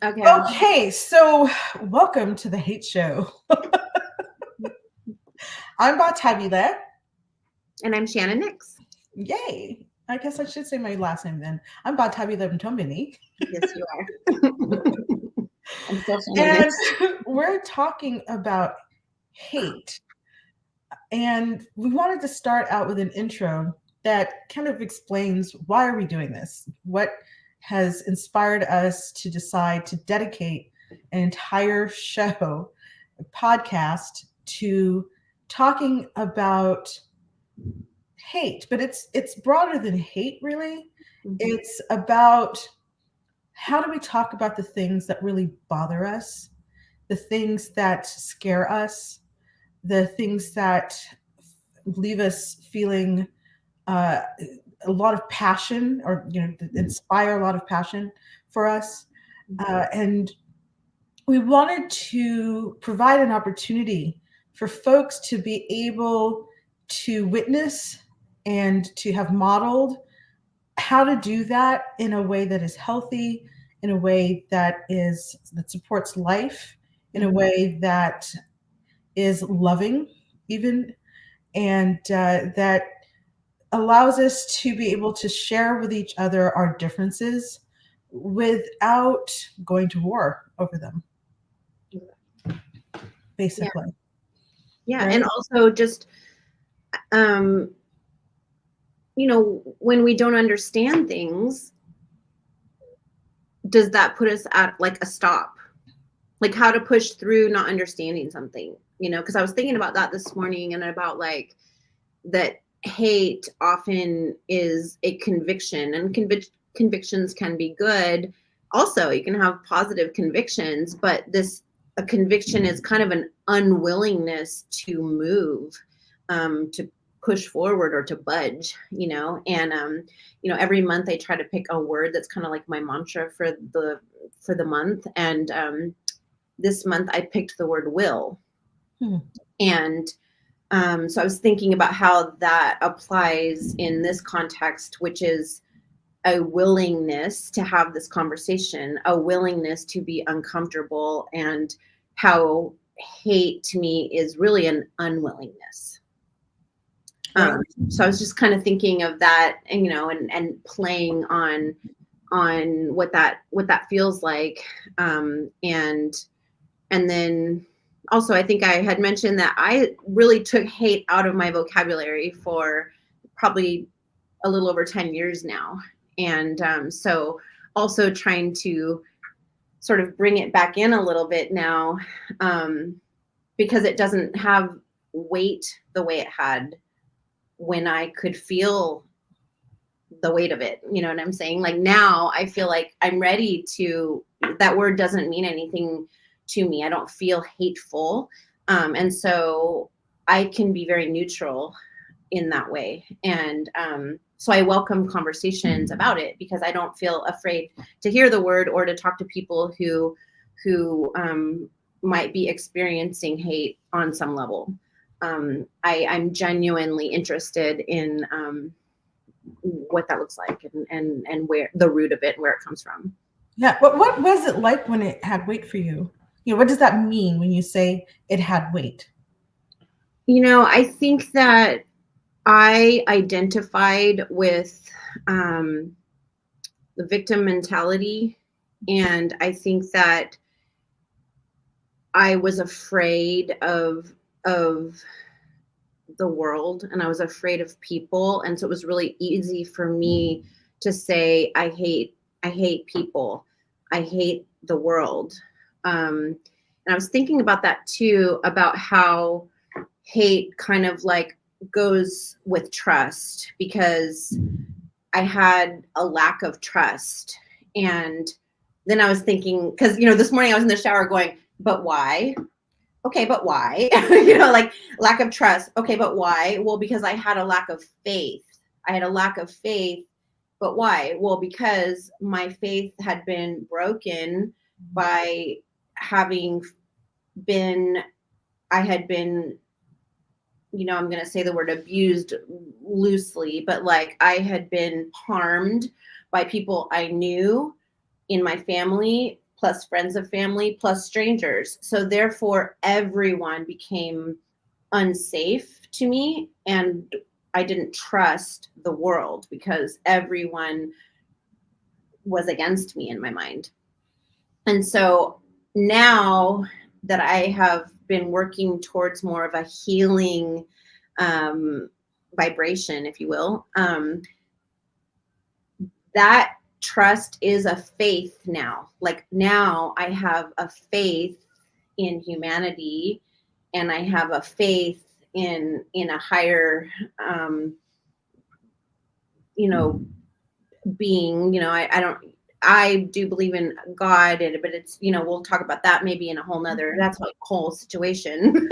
Okay. Okay, so welcome to the Hate Show. I'm Batabila. And I'm Shannon Nix. Yay. I guess I should say my last name then. I'm Batabila Mtombini. Yes, you are. I'm still Shannon And Nix. we're talking about hate. And we wanted to start out with an intro that kind of explains why are we doing this? What has inspired us to decide to dedicate an entire show, a podcast, to talking about hate, but it's broader than hate really. It's about how do we talk about the things that really bother us, the things that scare us, the things that leave us feeling uh, a lot of passion, or inspire a lot of passion for us. And we wanted to provide an opportunity for folks to be able to witness and to have modeled how to do that in a way that is healthy, in a way that supports life, in a way that is loving, even, and that allows us to be able to share with each other our differences without going to war over them, Yeah. basically. Yeah. Right? And also just, um, when we don't understand things, does that put us at like a stop? Like how to push through not understanding something, because I was thinking about that this morning and about like that hate often is a conviction, and convictions can be good. Also, you can have positive convictions, but a conviction is kind of an unwillingness to move, to push forward or to budge, and every month I try to pick a word that's kind of like my mantra for the month. And this month I picked the word will. And so I was thinking about how that applies in this context, which is a willingness to have this conversation, a willingness to be uncomfortable, and how hate to me is really an unwillingness. Right. So I was just kind of thinking of that, and and playing on what that feels like, and then also I think I had mentioned that I really took hate out of my vocabulary for probably a little over 10 years now. And so also trying to sort of bring it back in a little bit now, because it doesn't have weight the way it had when I could feel the weight of it. You know what I'm saying? Like now I feel like I'm ready to, that word doesn't mean anything to me. I don't feel hateful. And so I can be very neutral in that way. And so I welcome conversations about it because I don't feel afraid to hear the word or to talk to people who might be experiencing hate on some level. I'm genuinely interested in what that looks like, and where the root of it, where it comes from. Yeah. What was it like when it had weight for you? What does that mean when you say it had weight? I think that I identified with the victim mentality, and I think that I was afraid of the world, and I was afraid of people, and so it was really easy for me to say I hate people, I hate the world. And I was thinking about that too, about how hate kind of like goes with trust, because I had a lack of trust. And then I was thinking, because this morning I was in the shower going, but why? Okay, but why? Like lack of trust. Okay, but why? Well, because I had a lack of faith. I had a lack of faith. But why? Well, because my faith had been broken by having been, I had been, I'm going to say the word abused loosely, but like I had been harmed by people I knew in my family, plus friends of family, plus strangers. So therefore, everyone became unsafe to me, and I didn't trust the world because everyone was against me in my mind. And so now that I have been working towards more of a healing vibration, if you will, that trust is a faith now. Like now I have a faith in humanity, and I have a faith in a higher you know being. I do believe in God, but it's, we'll talk about that maybe in a whole nother, that's a whole situation.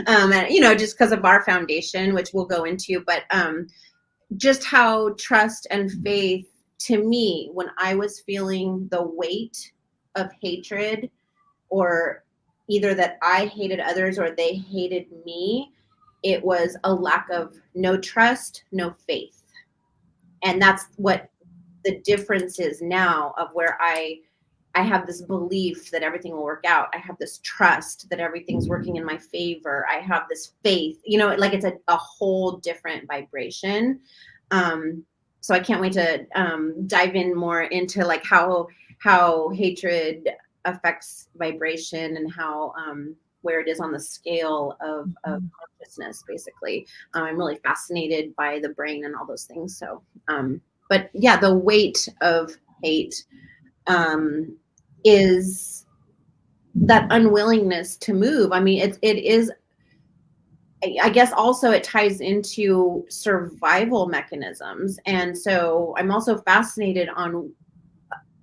And just because of our foundation, which we'll go into, but just how trust and faith, to me, when I was feeling the weight of hatred, or either that I hated others or they hated me, it was a lack of no trust, no faith. And that's what the difference is now, of where I have this belief that everything will work out. I have this trust that everything's working in my favor. I have this faith, like it's a whole different vibration. So I can't wait to dive in more into like how hatred affects vibration, and how where it is on the scale of consciousness, basically. I'm really fascinated by the brain and all those things. So but yeah, the weight of hate is that unwillingness to move. I mean, it is, I guess also it ties into survival mechanisms. And so I'm also fascinated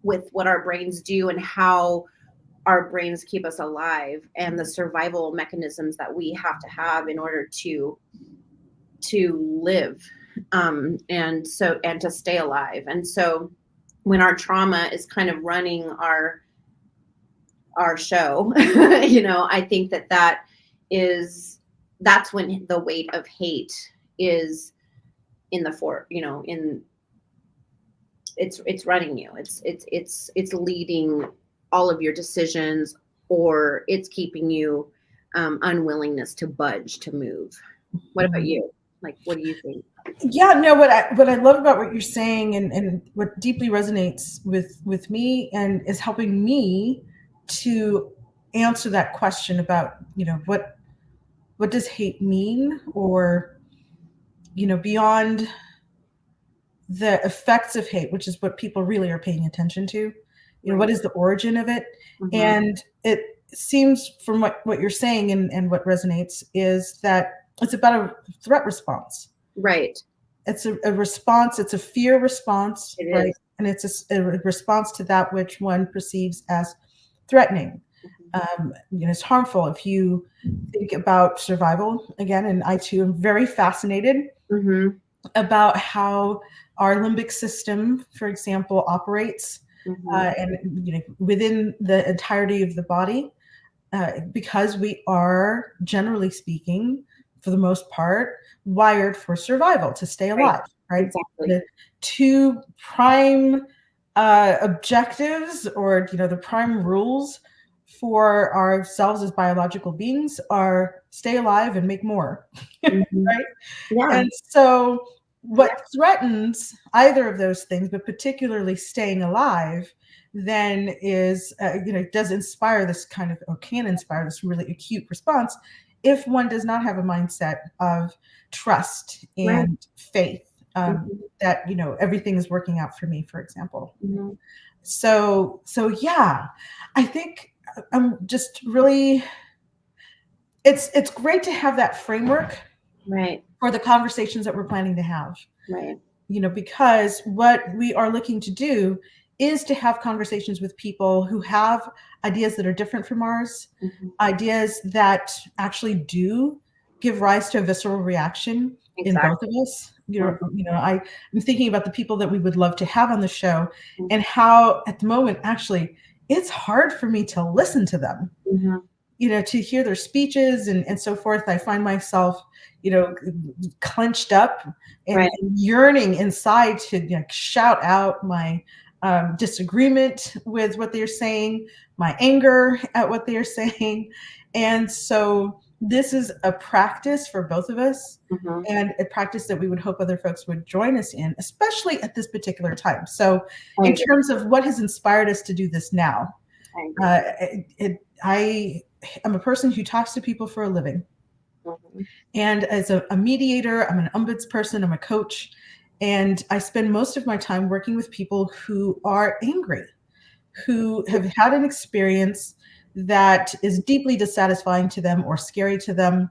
with what our brains do and how our brains keep us alive, and the survival mechanisms that we have to have in order to live, and to stay alive. And so when our trauma is kind of running our show, I think that's when the weight of hate is in it's running you. It's leading all of your decisions, or it's keeping you unwillingness to budge, to move. What about you? Like, what do you think? Yeah, no, what I love about what you're saying, and what deeply resonates with me and is helping me to answer that question about, what does hate mean, or, beyond the effects of hate, which is what people really are paying attention to. What is the origin of it? Mm-hmm. And it seems from what you're saying, and what resonates, is that it's about a threat response. Right. It's a response. It's a fear response, It right? is. And it's a response to that which one perceives as threatening. It's harmful. If you think about survival again, and I too am very fascinated about how our limbic system, for example, operates, and within the entirety of the body, because we are, generally speaking, for the most part, wired for survival, to stay alive, right? Exactly. The two prime objectives, or the prime rules for ourselves as biological beings, are stay alive and make more, right? Yeah. And so what threatens either of those things, but particularly staying alive, then is, does inspire this kind of, or can inspire this really acute response, if one does not have a mindset of trust and faith, that, everything is working out for me, for example. So yeah, I think I'm just really, it's great to have that framework, right, for the conversations that we're planning to have, right, because what we are looking to do is to have conversations with people who have ideas that are different from ours, ideas that actually do give rise to a visceral reaction in both of us. I'm thinking about the people that we would love to have on the show, and how at the moment, actually, it's hard for me to listen to them, to hear their speeches and so forth. I find myself, clenched up and yearning inside to shout out my disagreement with what they're saying, my anger at what they're saying. And so this is a practice for both of us, and a practice that we would hope other folks would join us in, especially at this particular time. So in terms of what has inspired us to do this now, I am a person who talks to people for a living. And as a mediator, I'm an ombudsperson, I'm a coach, and I spend most of my time working with people who are angry, who have had an experience that is deeply dissatisfying to them or scary to them.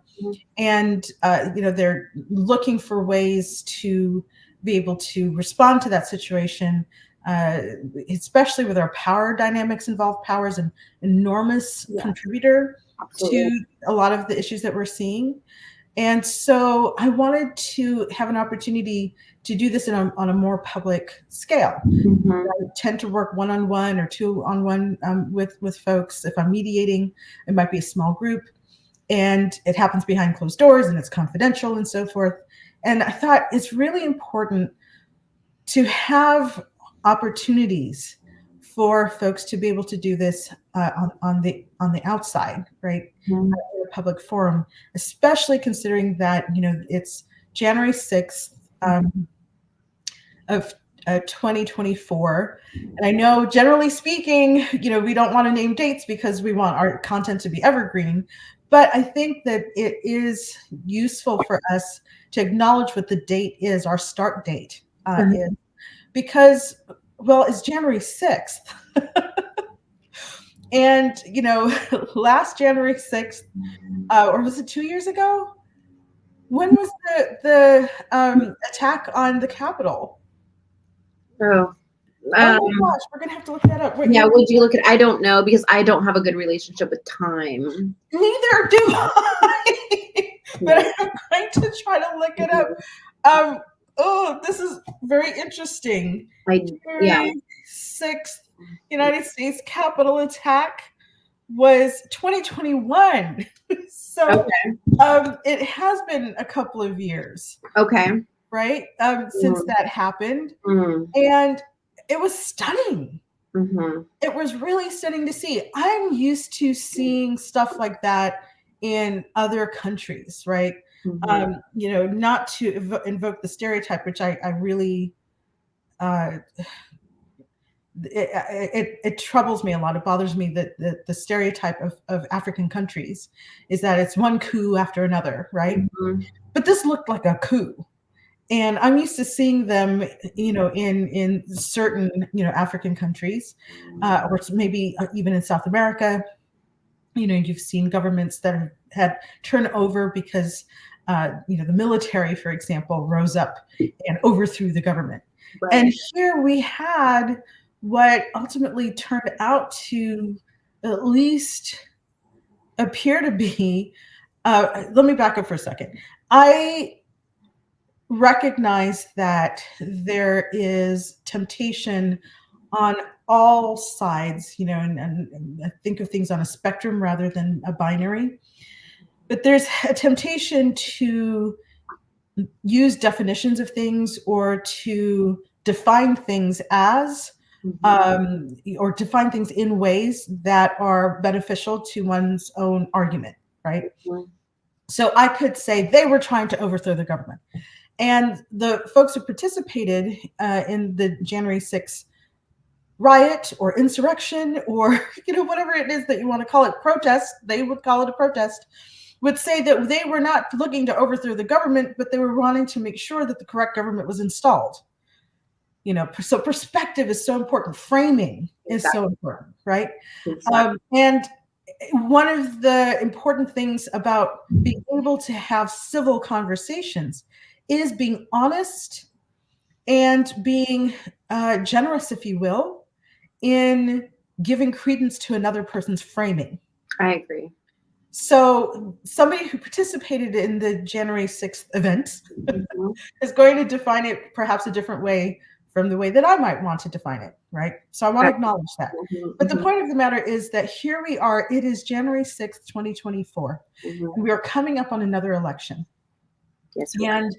And they're looking for ways to be able to respond to that situation, especially with our power dynamics involved. Power is an enormous contributor to a lot of the issues that we're seeing. And so I wanted to have an opportunity to do this on a more public scale. I tend to work one-on-one or two-on-one with folks. If I'm mediating, it might be a small group, and it happens behind closed doors and it's confidential and so forth. And I thought it's really important to have opportunities for folks to be able to do this on the outside, right? In a public forum, especially considering that it's January 6th of 2024, and I know, generally speaking, we don't want to name dates because we want our content to be evergreen. But I think that it is useful for us to acknowledge what the date is, our start date is, because, well, it's January 6th. And, last January 6th, or was it 2 years ago? When was the attack on the Capitol? Oh my gosh, we're going to have to look that up. Would you look at, I don't know, because I don't have a good relationship with time. Neither do I. But I'm going to try to look it up. This is very interesting. January 6th, United States Capitol attack was 2021. So it has been a couple of years. Right? Since that happened. And it was stunning. It was really stunning to see. I'm used to seeing stuff like that in other countries, right? Not to invoke the stereotype, which I really, it troubles me a lot. It bothers me that the stereotype of African countries is that it's one coup after another, right? But this looked like a coup. And I'm used to seeing them, in certain, African countries, or maybe even in South America. You've seen governments that have had turnover because, the military, for example, rose up and overthrew the government. Right. And here we had what ultimately turned out to at least appear to be, let me back up for a second. I recognize that there is temptation on all sides, and I think of things on a spectrum rather than a binary. But there's a temptation to use definitions of things or to define things as, or define things in ways that are beneficial to one's own argument, right? So I could say they were trying to overthrow the government. And the folks who participated in the January 6th riot or insurrection or, whatever it is that you want to call it, protest, they would call it a protest, would say that they were not looking to overthrow the government, but they were wanting to make sure that the correct government was installed. So perspective is so important. Framing is so important, right? And one of the important things about being able to have civil conversations is being honest and being generous, if you will, in giving credence to another person's framing. I agree. So somebody who participated in the January 6th event is going to define it perhaps a different way from the way that I might want to define it, right? So I want to acknowledge that. But the point of the matter is that here we are, it is January 6th, 2024, and we are coming up on another election. Yes. And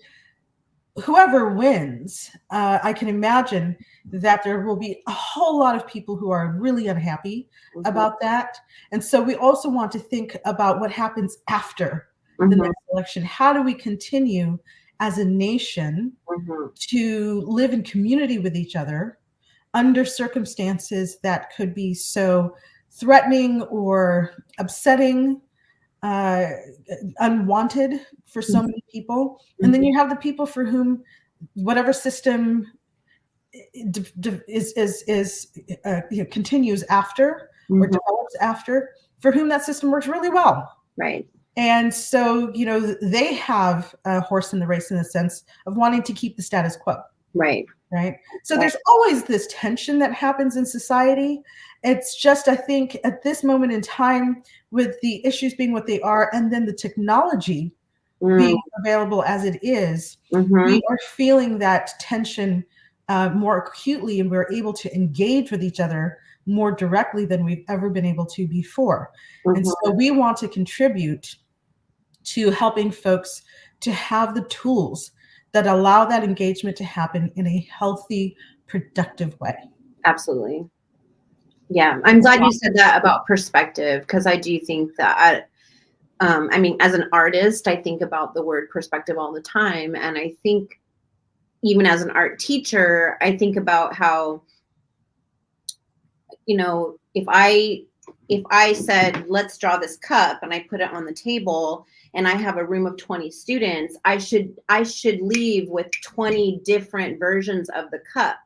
whoever wins, I can imagine that there will be a whole lot of people who are really unhappy Mhm. about that. And so we also want to think about what happens after the Mhm. next election. How do we continue as a nation Mhm. to live in community with each other under circumstances that could be so threatening or upsetting, uh, unwanted for so many people? And then Mhm. you have the people for whom whatever system continues after or Mhm. develops after, for whom that system works really well. Right. And so, they have a horse in the race in the sense of wanting to keep the status quo. Right. Right. So Right. there's always this tension that happens in society. It's just, I think, at this moment in time, with the issues being what they are, and then the technology Mm. being available as it is, we Mhm. are feeling that tension more acutely, and we're able to engage with each other more directly than we've ever been able to before. And so Mhm. we want to contribute to helping folks to have the tools that allow that engagement to happen in a healthy, productive way. Absolutely. Yeah, I'm glad you said that about perspective, because I do think that I mean, as an artist, I think about the word perspective all the time, and I think even as an art teacher, I think about how, if I said, let's draw this cup, and I put it on the table, and I have a room of 20 students, I should leave with 20 different versions of the cup,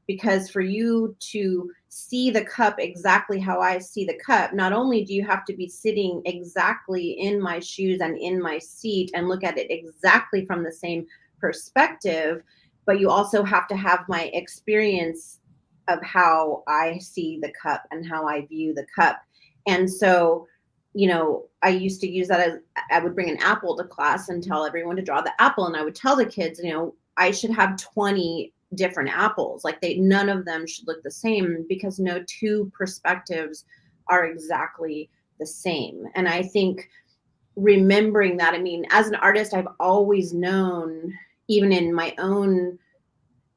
because for you to see the cup exactly how I see the cup, not only do you have to be sitting exactly in my shoes and in my seat and look at it exactly from the same perspective, but you also have to have my experience of how I see the cup and how I view the cup. And so, I used to use that as, I would bring an apple to class and tell everyone to draw the apple. And I would tell the kids, I should have 20 different apples. Like, none of them should look the same, because no two perspectives are exactly the same. And I think remembering that, I mean, as an artist, I've always known, even in my own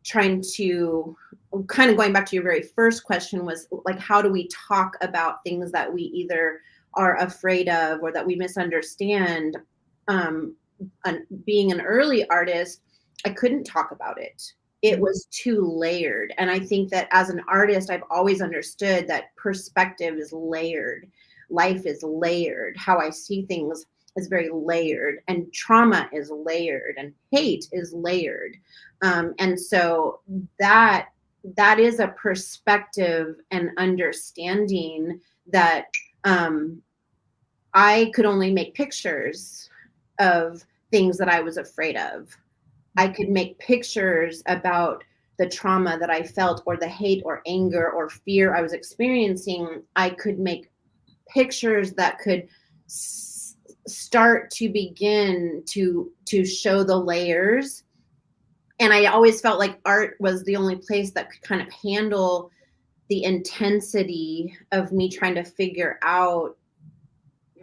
trying to, kind of going back to your very first question, was like, how do we talk about things that we either are afraid of or that we misunderstand? um Being an early artist, I couldn't talk about it. It was too layered. And I think that as an artist, I've always understood that perspective is layered, life is layered, how I see things is very layered, and trauma is layered, and hate is layered. And so that that is a perspective and understanding that, um, I could only make pictures of things that I was afraid of. I could make pictures about the trauma that I felt, or the hate or anger or fear I was experiencing. I could make pictures that could start to begin to show the layers. And I always felt like art was the only place that could kind of handle the intensity of me trying to figure out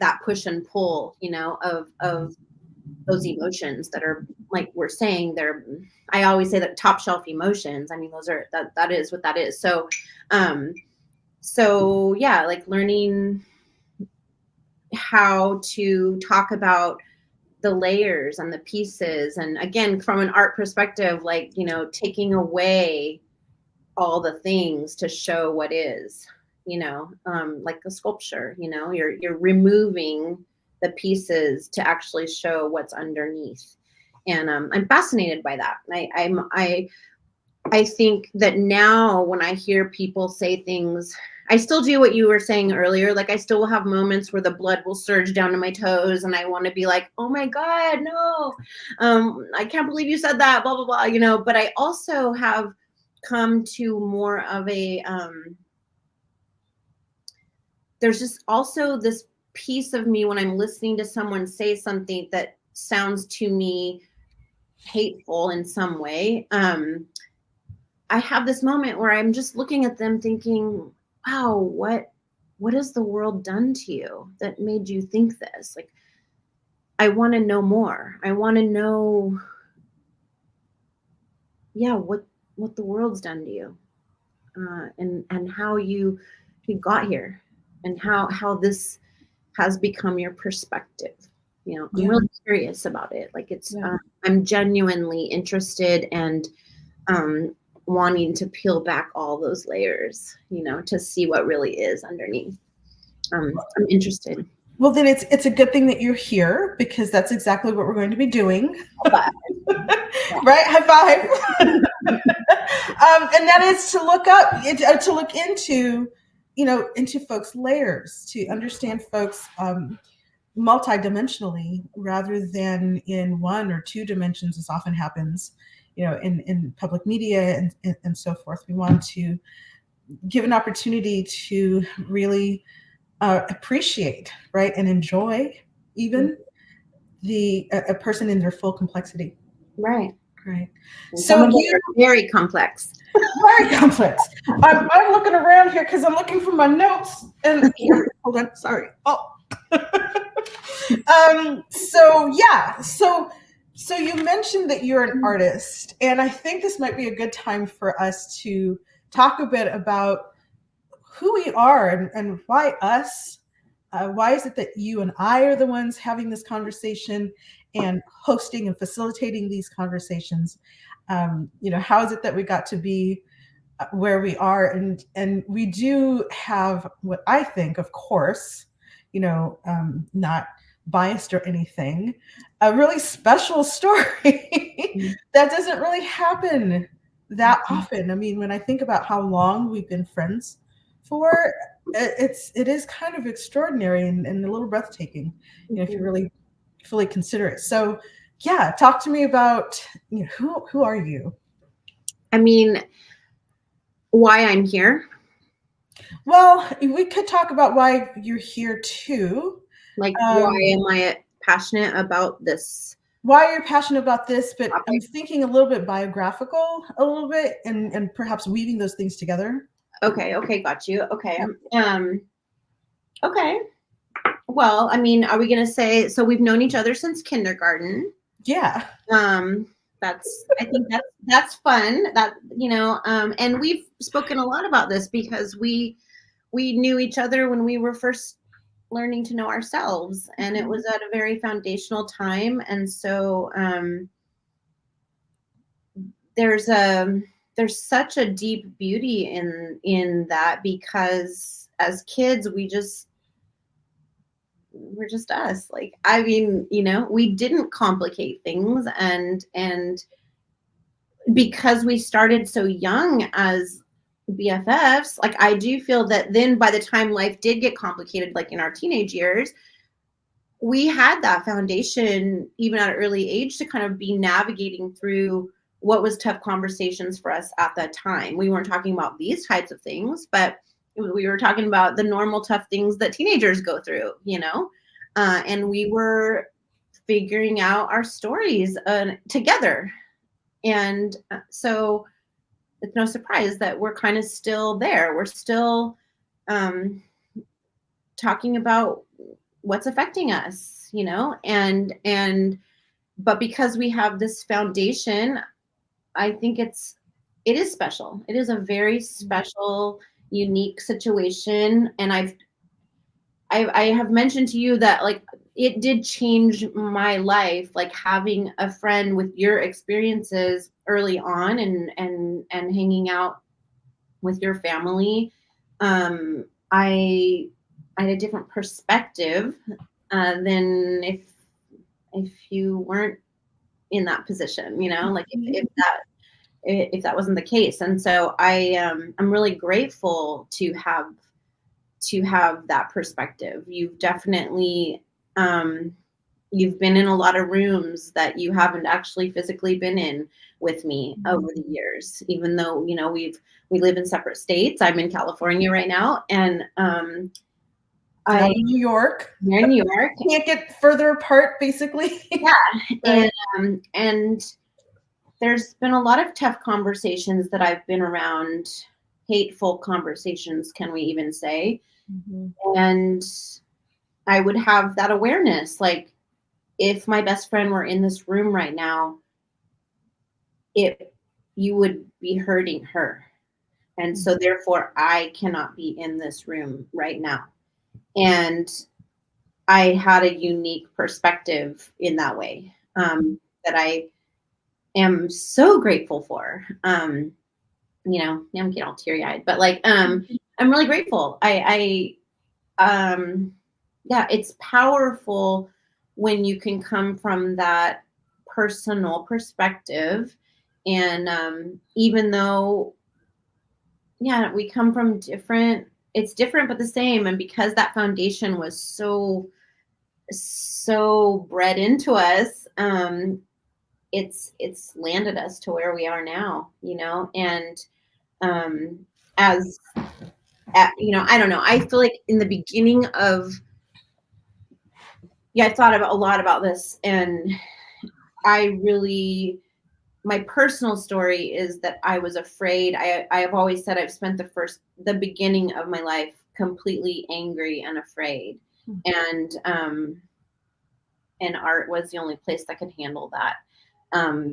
that push and pull, of those emotions that are, like we're saying, they're, I always say that top shelf emotions. I mean, those are, that is what that is. Um, so yeah, like learning how to talk about the layers and the pieces. And again, from an art perspective, like, taking away all the things to show what is, like a sculpture, you're removing the pieces to actually show what's underneath. And I'm fascinated by that. I think that now when I hear people say things, I still do what you were saying earlier. Like, I still will have moments where the blood will surge down to my toes, and I want to be like, oh my God, no. I can't believe you said that, blah, blah, blah, but I also have come to more of a, there's just also this piece of me when I'm listening to someone say something that sounds to me hateful in some way. I have this moment where I'm just looking at them thinking, wow, what has the world done to you that made you think this? Like, I want to know more. I want to know yeah, what the world's done to you, and how you got here, and how this has become your perspective. I'm Yeah. really curious about it. Like Yeah. I'm genuinely interested and um, wanting to peel back all those layers, to see what really is underneath. I'm interested. Well, then it's a good thing that you're here because that's exactly what we're going to be doing. But Right? High five. And that is to look up, to look into, into folks' layers, to understand folks multidimensionally rather than in one or two dimensions, as often happens, in public media and so forth. We want to give an opportunity to really appreciate, right, and enjoy even a person in their full complexity. right. Right. And some So of them you are very complex. very complex. I'm looking around here because I'm looking for my notes. And here, hold on, sorry. Oh. So yeah, so you mentioned that you're an artist, and I think this might be a good time for us to talk a bit about who we are and why us. Why is it that you and I are the ones having this conversation and hosting and facilitating these conversations? How is it that we got to be where we are? And we do have what I think, of course, not biased or anything, a really special story that doesn't really happen that often. I mean, when I think about how long we've been friends for, it is kind of extraordinary and a little breathtaking, if you really fully consider it. So yeah, talk to me about, who are you? I mean, why I'm here. Well, we could talk about why you're here too. Like, why Um, am I passionate about this why you're passionate about this, but I'm topic? thinking a little bit biographical, a little bit, and perhaps weaving those things together. Okay, got you. Okay. Yeah. Okay. Well, I mean, are we gonna say so we've known each other since kindergarten? Yeah. Um, I think that's fun. And we've spoken a lot about this because we knew each other when we were first learning to know ourselves, and it was at a very foundational time. And so there's such a deep beauty in that, because as kids we're just us. Like, I mean, we didn't complicate things, and because we started so young as BFFs, like, I do feel that then by the time life did get complicated, like in our teenage years, we had that foundation even at an early age to kind of be navigating through what was tough conversations for us at that time. We weren't talking about these types of things, but we were talking about the normal tough things that teenagers go through, and we were figuring out our stories together. And so it's no surprise that we're kind of still there. We're still um, talking about what's affecting us, and but because we have this foundation, I think it is special. It is a very special, unique situation. And I have mentioned to you that, like, it did change my life, like having a friend with your experiences early on, and hanging out with your family. I had a different perspective than if you weren't in that position, like if that wasn't the case. And so I'm really grateful to have that perspective. You've definitely um, you've been in a lot of rooms that you haven't actually physically been in with me over the years, even though we live in separate states. I'm in California right now, and Yeah, I New York. you're in New York. Can't get further apart, basically. Yeah, Right. and there's been a lot of tough conversations that I've been around, hateful conversations, can we even say? Mhm. And I would have that awareness, like, if my best friend were in this room right now, it you would be hurting her. And so therefore I cannot be in this room right now. And I had a unique perspective in that way, that I am so grateful for. Now I'm getting all teary eyed, but like, I'm really grateful. Yeah, it's powerful when you can come from that personal perspective. And even though, yeah, we come from it's different but the same. And because that foundation was so bred into us, it's landed us to where we are now, and as I don't know, I feel like in the beginning of, I thought about a lot about this, and my personal story is that I was afraid. I have always said I've spent the beginning of my life completely angry and afraid. And art was the only place that could handle that,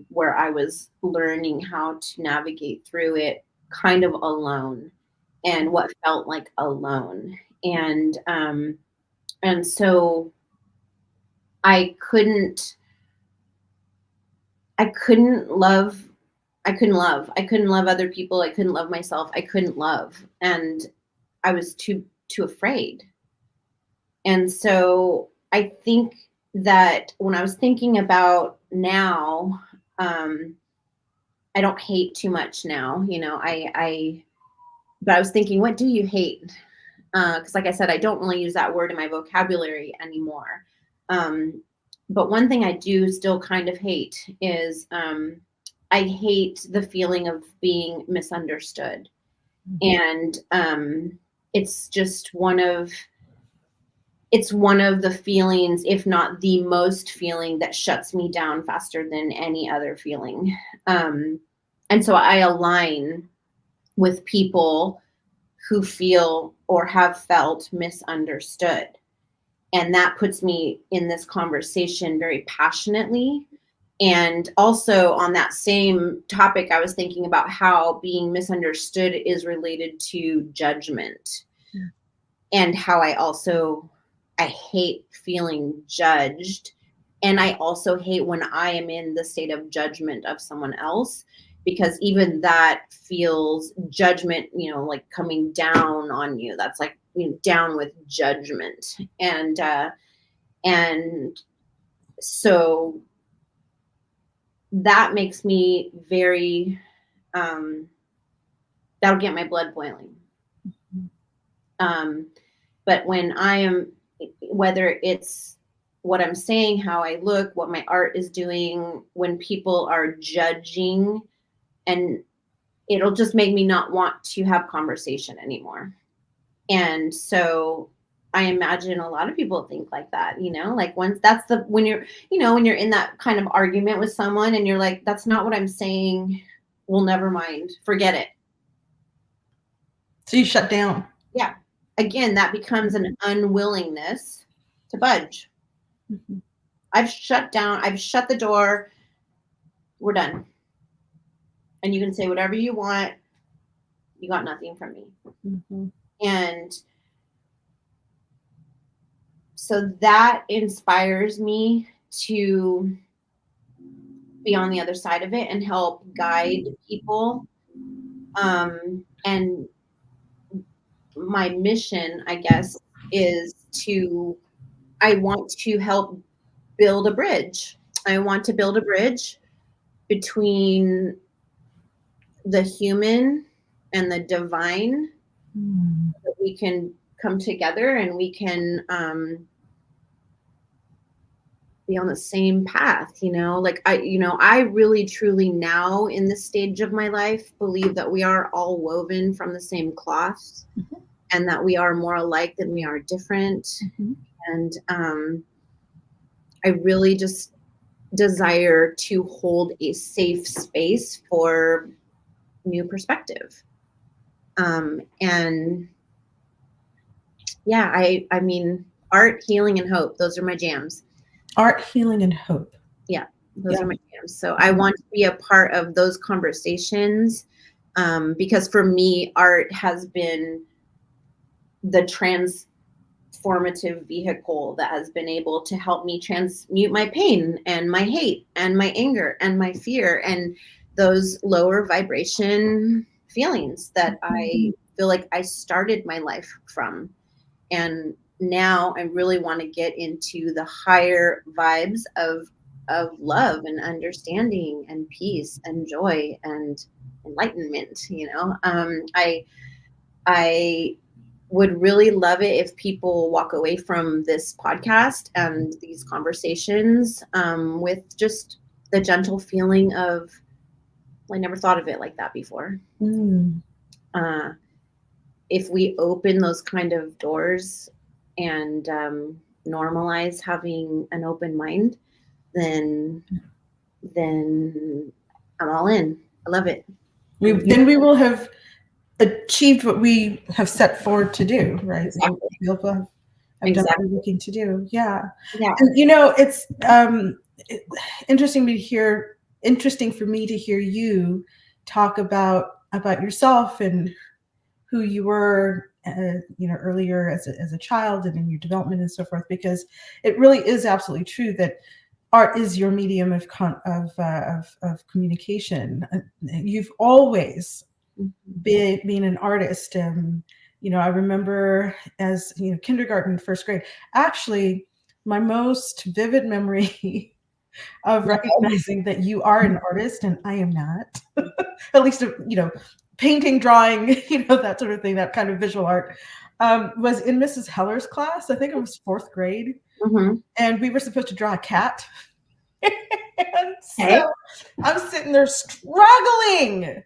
where I was learning how to navigate through it kind of alone, and what felt like alone. And so I couldn't love. I couldn't love. I couldn't love other people. I couldn't love myself. I couldn't love. And I was too afraid. And so I think that when I was thinking about now, I don't hate too much now. But I was thinking, what do you hate? Because like I said, I don't really use that word in my vocabulary anymore. But one thing I do still kind of hate is, I hate the feeling of being misunderstood. And it's just one of the feelings, if not the most feeling, that shuts me down faster than any other feeling. And so I align with people who feel or have felt misunderstood. And that puts me in this conversation very passionately. And also on that same topic, I was thinking about how being misunderstood is related to judgment, and how I hate feeling judged. And I also hate when I am in the state of judgment of someone else, because even that feels judgment, like coming down on you. That's like, down with judgment. And so that makes me very, that'll get my blood boiling. But when I am, whether it's what I'm saying, how I look, what my art is doing, when people are judging, and it'll just make me not want to have conversation anymore. And so I imagine a lot of people think like that, like when you're, when you're in that kind of argument with someone and you're like, that's not what I'm saying. Well, never mind. Forget it. So you shut down. Yeah. Again, that becomes an unwillingness to budge. I've shut down. I've shut the door. We're done. And you can say whatever you want. You got nothing from me. And so that inspires me to be on the other side of it and help guide people. And my mission, I guess, is I want to help build a bridge. I want to build a bridge between the human and the divine, that we can come together and we can be on the same path, like I really truly now in this stage of my life believe that we are all woven from the same cloth, and that we are more alike than we are different. And I really just desire to hold a safe space for new perspective. And yeah, I mean, art, healing, and hope, those are my jams. Art, healing, and hope. Yeah. Those are my jams. So I want to be a part of those conversations, because for me, art has been the transformative vehicle that has been able to help me transmute my pain and my hate and my anger and my fear and those lower vibration feelings that I feel like I started my life from. And now I really want to get into the higher vibes of love and understanding and peace and joy and enlightenment. I would really love it if people walk away from this podcast and these conversations, with just the gentle feeling of, I never thought of it like that before. If we open those kind of doors and normalize having an open mind, then I'm all in. I love it. Then we will have achieved what we have set forward to do, right? Exactly. We'll have Exactly. done what we're looking to do. Yeah. Yeah. And, it's interesting for me to hear you talk about yourself and who you were, earlier as a child and in your development and so forth, because it really is absolutely true that art is your medium of communication. You've always been an artist. I remember as kindergarten, first grade. Actually, my most vivid memory of recognizing that you are an artist and I am not, at least painting, drawing, that sort of thing, that kind of visual art, was in Mrs. Heller's class. I think it was 4th grade. And we were supposed to draw a cat. And so I'm sitting there struggling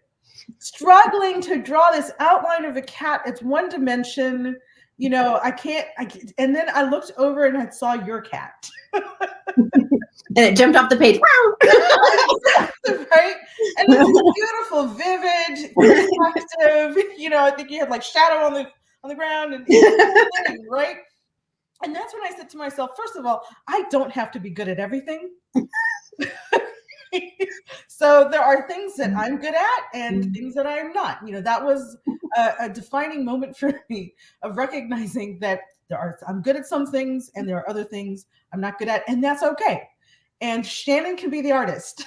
to draw this outline of a cat. It's one dimension. I can't. And then I looked over and I saw your cat. And it jumped off the page. Right? And it was beautiful, vivid, reflective. I think you had like shadow on the ground and right. And that's when I said to myself, first of all, I don't have to be good at everything. So there are things that I'm good at and things that I'm not. That was a defining moment for me of recognizing that I'm good at some things and there are other things I'm not good at, and that's okay. And Shannon can be the artist.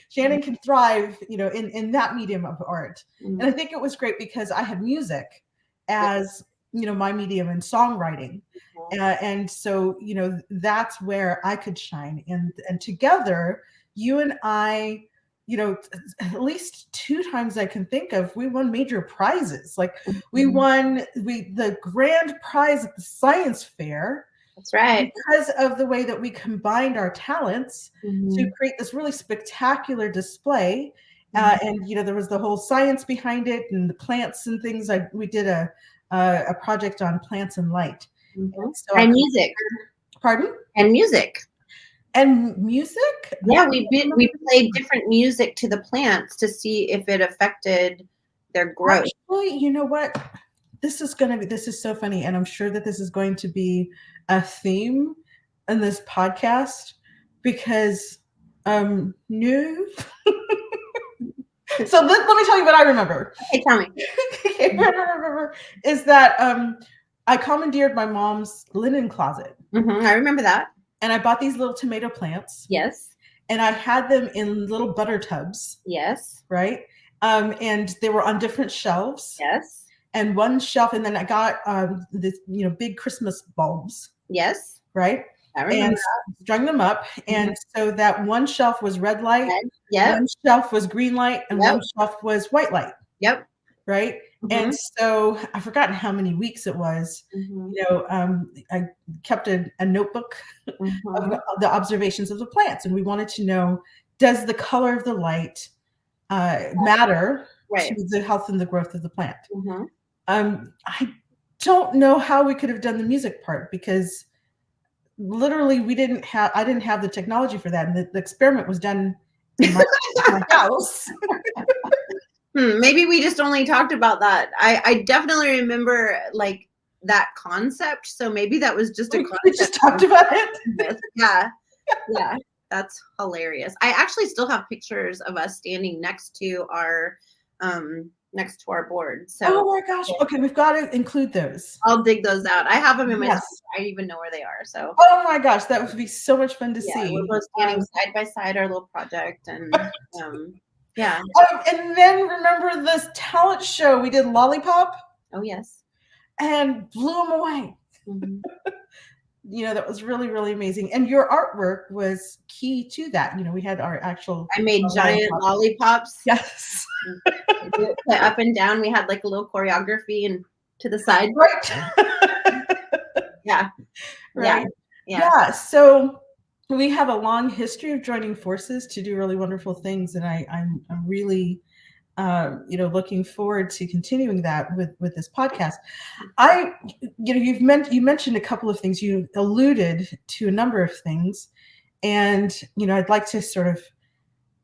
Shannon can thrive, in that medium of art. And I think it was great because I had music as my medium in songwriting. And so, that's where I could shine. And together, you and I, at least 2 times I can think of, we won major prizes. Like we won the grand prize at the science fair. That's right. Because of the way that we combined our talents to create this really spectacular display. And, there was the whole science behind it and the plants and things. We did a project on plants and light. And music. Pardon? And music. And music? Yeah, we played different music to the plants to see if it affected their growth. Actually, you know what? This is so funny, and I'm sure that this is going to be a theme in this podcast because no. So let me tell you what I remember. Okay, tell me. What I remember is that I commandeered my mom's linen closet. I remember that. And I bought these little tomato plants. Yes. And I had them in little butter tubs. Yes. Right. And they were on different shelves. Yes. And one shelf, and then I got this, big Christmas bulbs. Yes. Right. I remember and that. strung them up. And so that one shelf was red light. Yep. One shelf was green light, and one shelf was white light. Yep. Right. And so I've forgotten how many weeks it was. I kept a notebook of the observations of the plants, and we wanted to know, does the color of the light matter to the health and the growth of the plant? I don't know how we could have done the music part because literally I didn't have the technology for that, and the experiment was done in my house. Maybe we just only talked about that. I definitely remember like that concept. So maybe that was just a concept. We just talked about it. Yeah. Yeah. That's hilarious. I actually still have pictures of us standing next to our board. So Oh my gosh. Okay, we've got to include those. I'll dig those out. I have them in my Yes. I even know where they are. So Oh my gosh, that would be so much fun to see. we're both standing side by side our little project, and yeah. And then remember this talent show we did, Lollipop? Oh yes. And blew them away. That was really, really amazing. And your artwork was key to that. We had our actual. I made giant lollipops. Yes. Up and down. We had like a little choreography and to the side. Right. Yeah. Right. Yeah. So we have a long history of joining forces to do really wonderful things, and I'm really looking forward to continuing that with this podcast. You mentioned a couple of things. You alluded to a number of things, and I'd like to sort of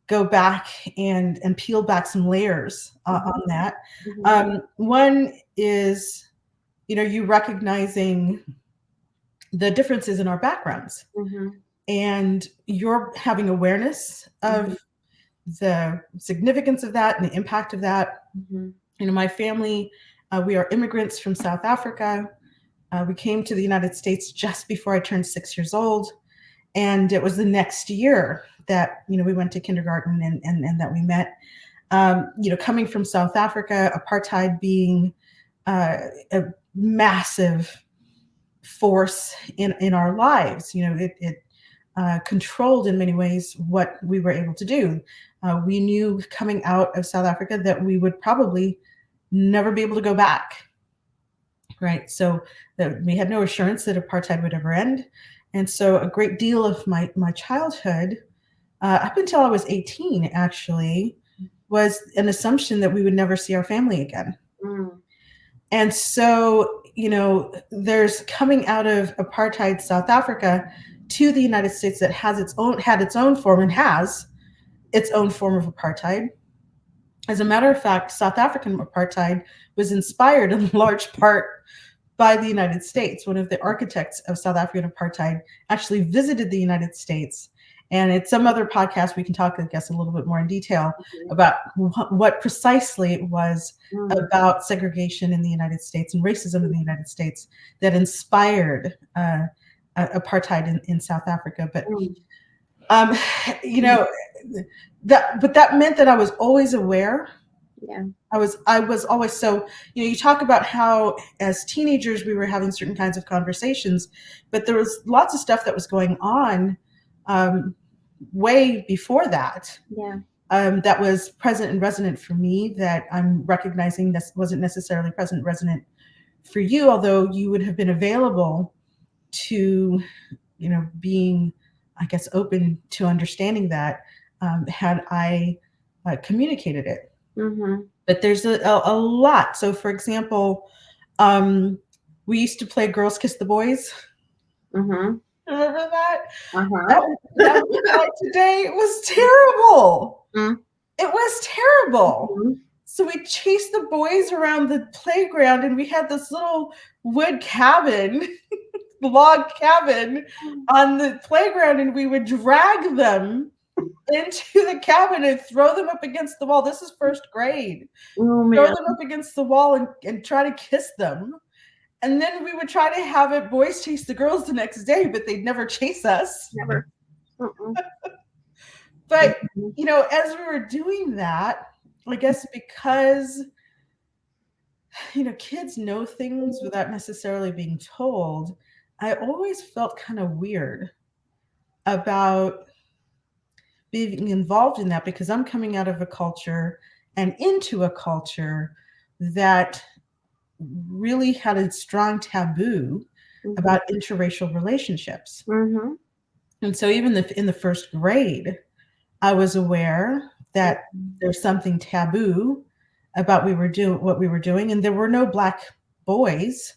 go back and peel back some layers on that. One is, you recognizing the differences in our backgrounds, and you're having awareness of the significance of that and the impact of that. My family, we are immigrants from South Africa. We came to the United States just before I turned 6 years old. And it was the next year that, we went to kindergarten and that we met. Coming from South Africa, apartheid being a massive force in our lives. It controlled in many ways what we were able to do. We knew coming out of South Africa that we would probably never be able to go back. Right. So that we had no assurance that apartheid would ever end. And so a great deal of my childhood, up until I was 18, actually, was an assumption that we would never see our family again. And so, there's coming out of apartheid South Africa to the United States that had its own form and has its own form of apartheid. As a matter of fact, South African apartheid was inspired in large part by the United States. One of the architects of South African apartheid actually visited the United States. And at some other podcast, we can talk, I guess, a little bit more in detail about what precisely it was about segregation in the United States and racism in the United States that inspired apartheid in South Africa. But that meant that I was always aware. Yeah. I was always, so, you talk about how as teenagers we were having certain kinds of conversations, but there was lots of stuff that was going on way before that. Yeah. That was present and resonant for me, that I'm recognizing that wasn't necessarily present and resonant for you, although you would have been available to, being, I guess, open to understanding that had I communicated it. But there's a lot. So, for example, we used to play Girls Kiss the Boys. Remember that? That was like today. It was terrible. It was terrible. So we chased the boys around the playground, and we had this little wood cabin, log cabin on the playground, and we would drag them into the cabin and throw them up against the wall. This is first grade. Throw them up against the wall and try to kiss them. And then we would try to have it boys chase the girls the next day, but they'd never chase us. Never. But, as we were doing that, I guess because, kids know things without necessarily being told, I always felt kind of weird about being involved in that, because I'm coming out of a culture and into a culture that really had a strong taboo about interracial relationships. And so even in the first grade, I was aware that there's something taboo about what we were doing. And there were no Black boys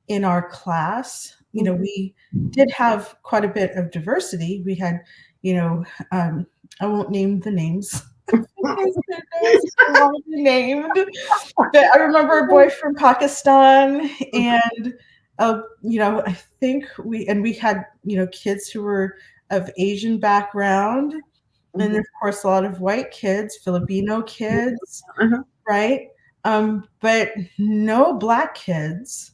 in our class. We did have quite a bit of diversity. We had, I won't name the names. Named, but I remember a boy from Pakistan, and I think we had kids who were of Asian background, and Mhm. of course a lot of white kids, Filipino kids, Uh-huh. right? But no black kids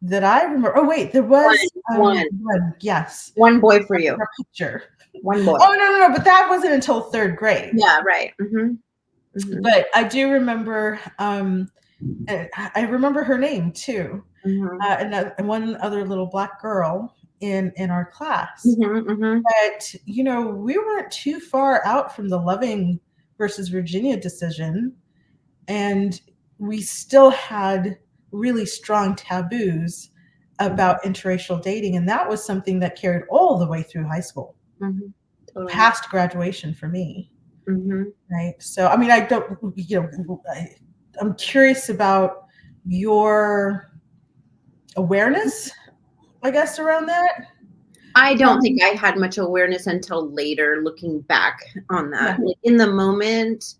that I remember. Oh wait, there was One. one. Yes, One boy for you. a picture. One boy. Oh no, but that wasn't until third grade. Yeah, right. But I do remember. I remember her name too, and one other little black girl in our class. But we weren't too far out from the Loving versus Virginia decision, and we still had really strong taboos about interracial dating, and that was something that carried all the way through high school, Totally. past graduation for me. Right. So, I mean, I don't, I'm curious about your awareness, I guess, around that. I don't think I had much awareness until later, looking back on that. Yeah. Like, in the moment,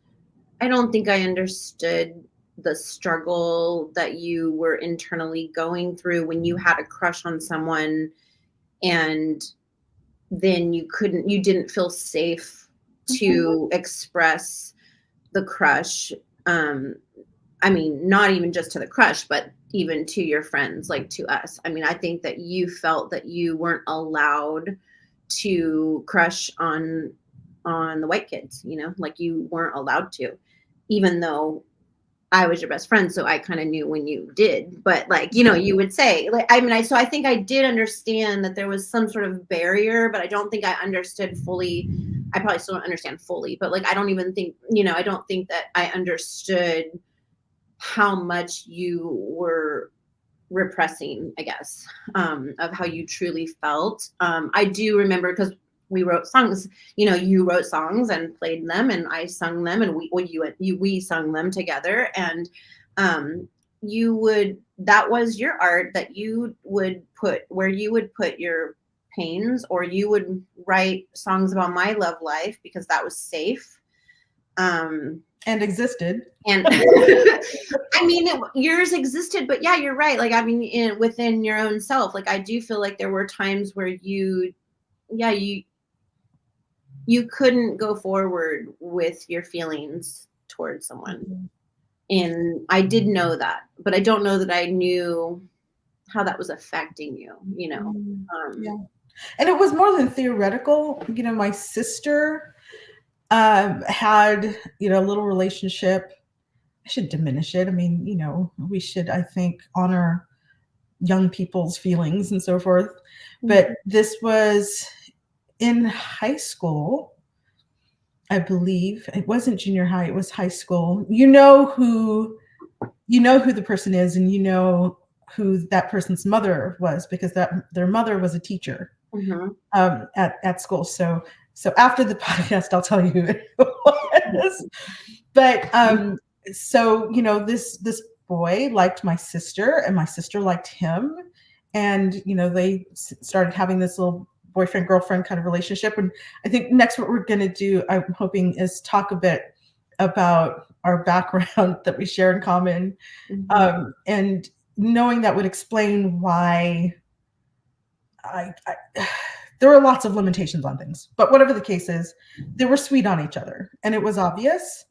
I don't think I understood the struggle that you were internally going through when you had a crush on someone and then you didn't feel safe to express the crush. I mean, not even just to the crush, but even to your friends, like to us. I mean, I think that you felt that you weren't allowed to crush on the white kids, like you weren't allowed to, even though I was your best friend, so I kind of knew when you did. But like, you would say, like, I mean, I think I did understand that there was some sort of barrier, but I don't think I understood fully. I probably still don't understand fully, but like, I don't even think, I don't think that I understood how much you were repressing, I guess, of how you truly felt. I do remember because we wrote songs, you wrote songs and played them and I sung them and we sung them together. And that was your art that you would put where you would put your pains, or you would write songs about my love life because that was safe. And existed. And I mean, yours existed, but yeah, you're right. Like, I mean, within your own self, like, I do feel like there were times where you couldn't go forward with your feelings towards someone. And I did know that, but I don't know that I knew how that was affecting you, Yeah. And it was more than theoretical. My sister had, a little relationship. I should diminish it. I mean, we should, I think, honor young people's feelings and so forth. But this was in high school, I believe. It wasn't junior high, it was high school. You know who the person is, and you know who that person's mother was, because their mother was a teacher at school. So after the podcast, I'll tell you who it was. But so this boy liked my sister, and my sister liked him, and they started having this little boyfriend girlfriend kind of relationship. And I think next what we're going to do, I'm hoping, is talk a bit about our background that we share in common, and knowing that would explain why there were lots of limitations on things, but whatever the case is, they were sweet on each other, and it was obvious.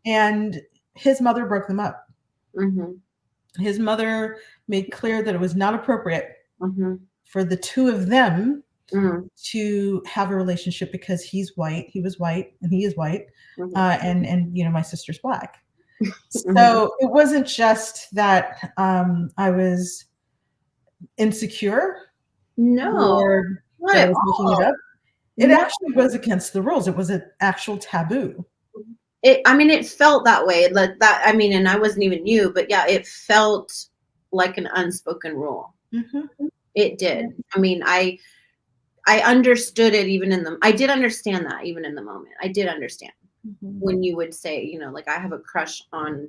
And his mother broke them up. His mother made clear that it was not appropriate for the two of them to have a relationship, because he was white, and he is white, and my sister's black. So it wasn't just that I was insecure. No, Or not that I at was making all. it up. It actually was against the rules. It was an actual taboo. It felt that way. I mean, and I wasn't even you, but yeah, it felt like an unspoken rule. It did. I mean, I understood it I did understand that even in the moment. I did understand when you would say, like, I have a crush on,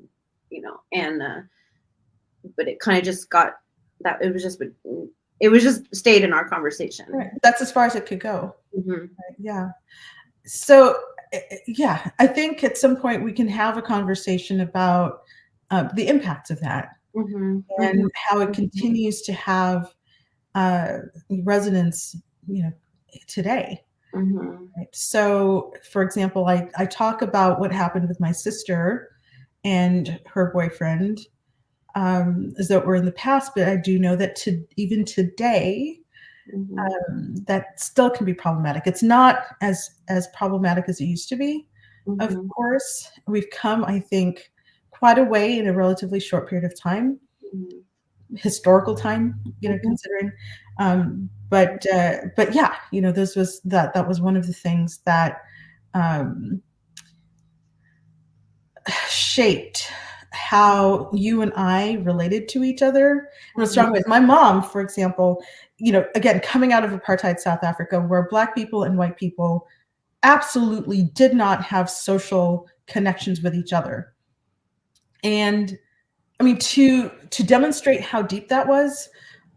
and but it kind of just got that. It was just stayed in our conversation. Right. That's as far as it could go. Yeah. So, yeah, I think at some point we can have a conversation about the impacts of that, and how it continues to have resonance, today. Mm-hmm. Right? So, for example, I talk about what happened with my sister and her boyfriend as though it were in the past, but I do know that even today, Mm-hmm. that still can be problematic. It's not as problematic as it used to be. Of Mm-hmm. course, we've come, I think, quite a way in a relatively short period of time, historical time, Mm-hmm. considering. But yeah, this was that was one of the things that um, shaped how you and I related to each other in a strong ways. My mom, for example, again, coming out of apartheid South Africa, where Black people and white people absolutely did not have social connections with each other. And I mean, to demonstrate how deep that was,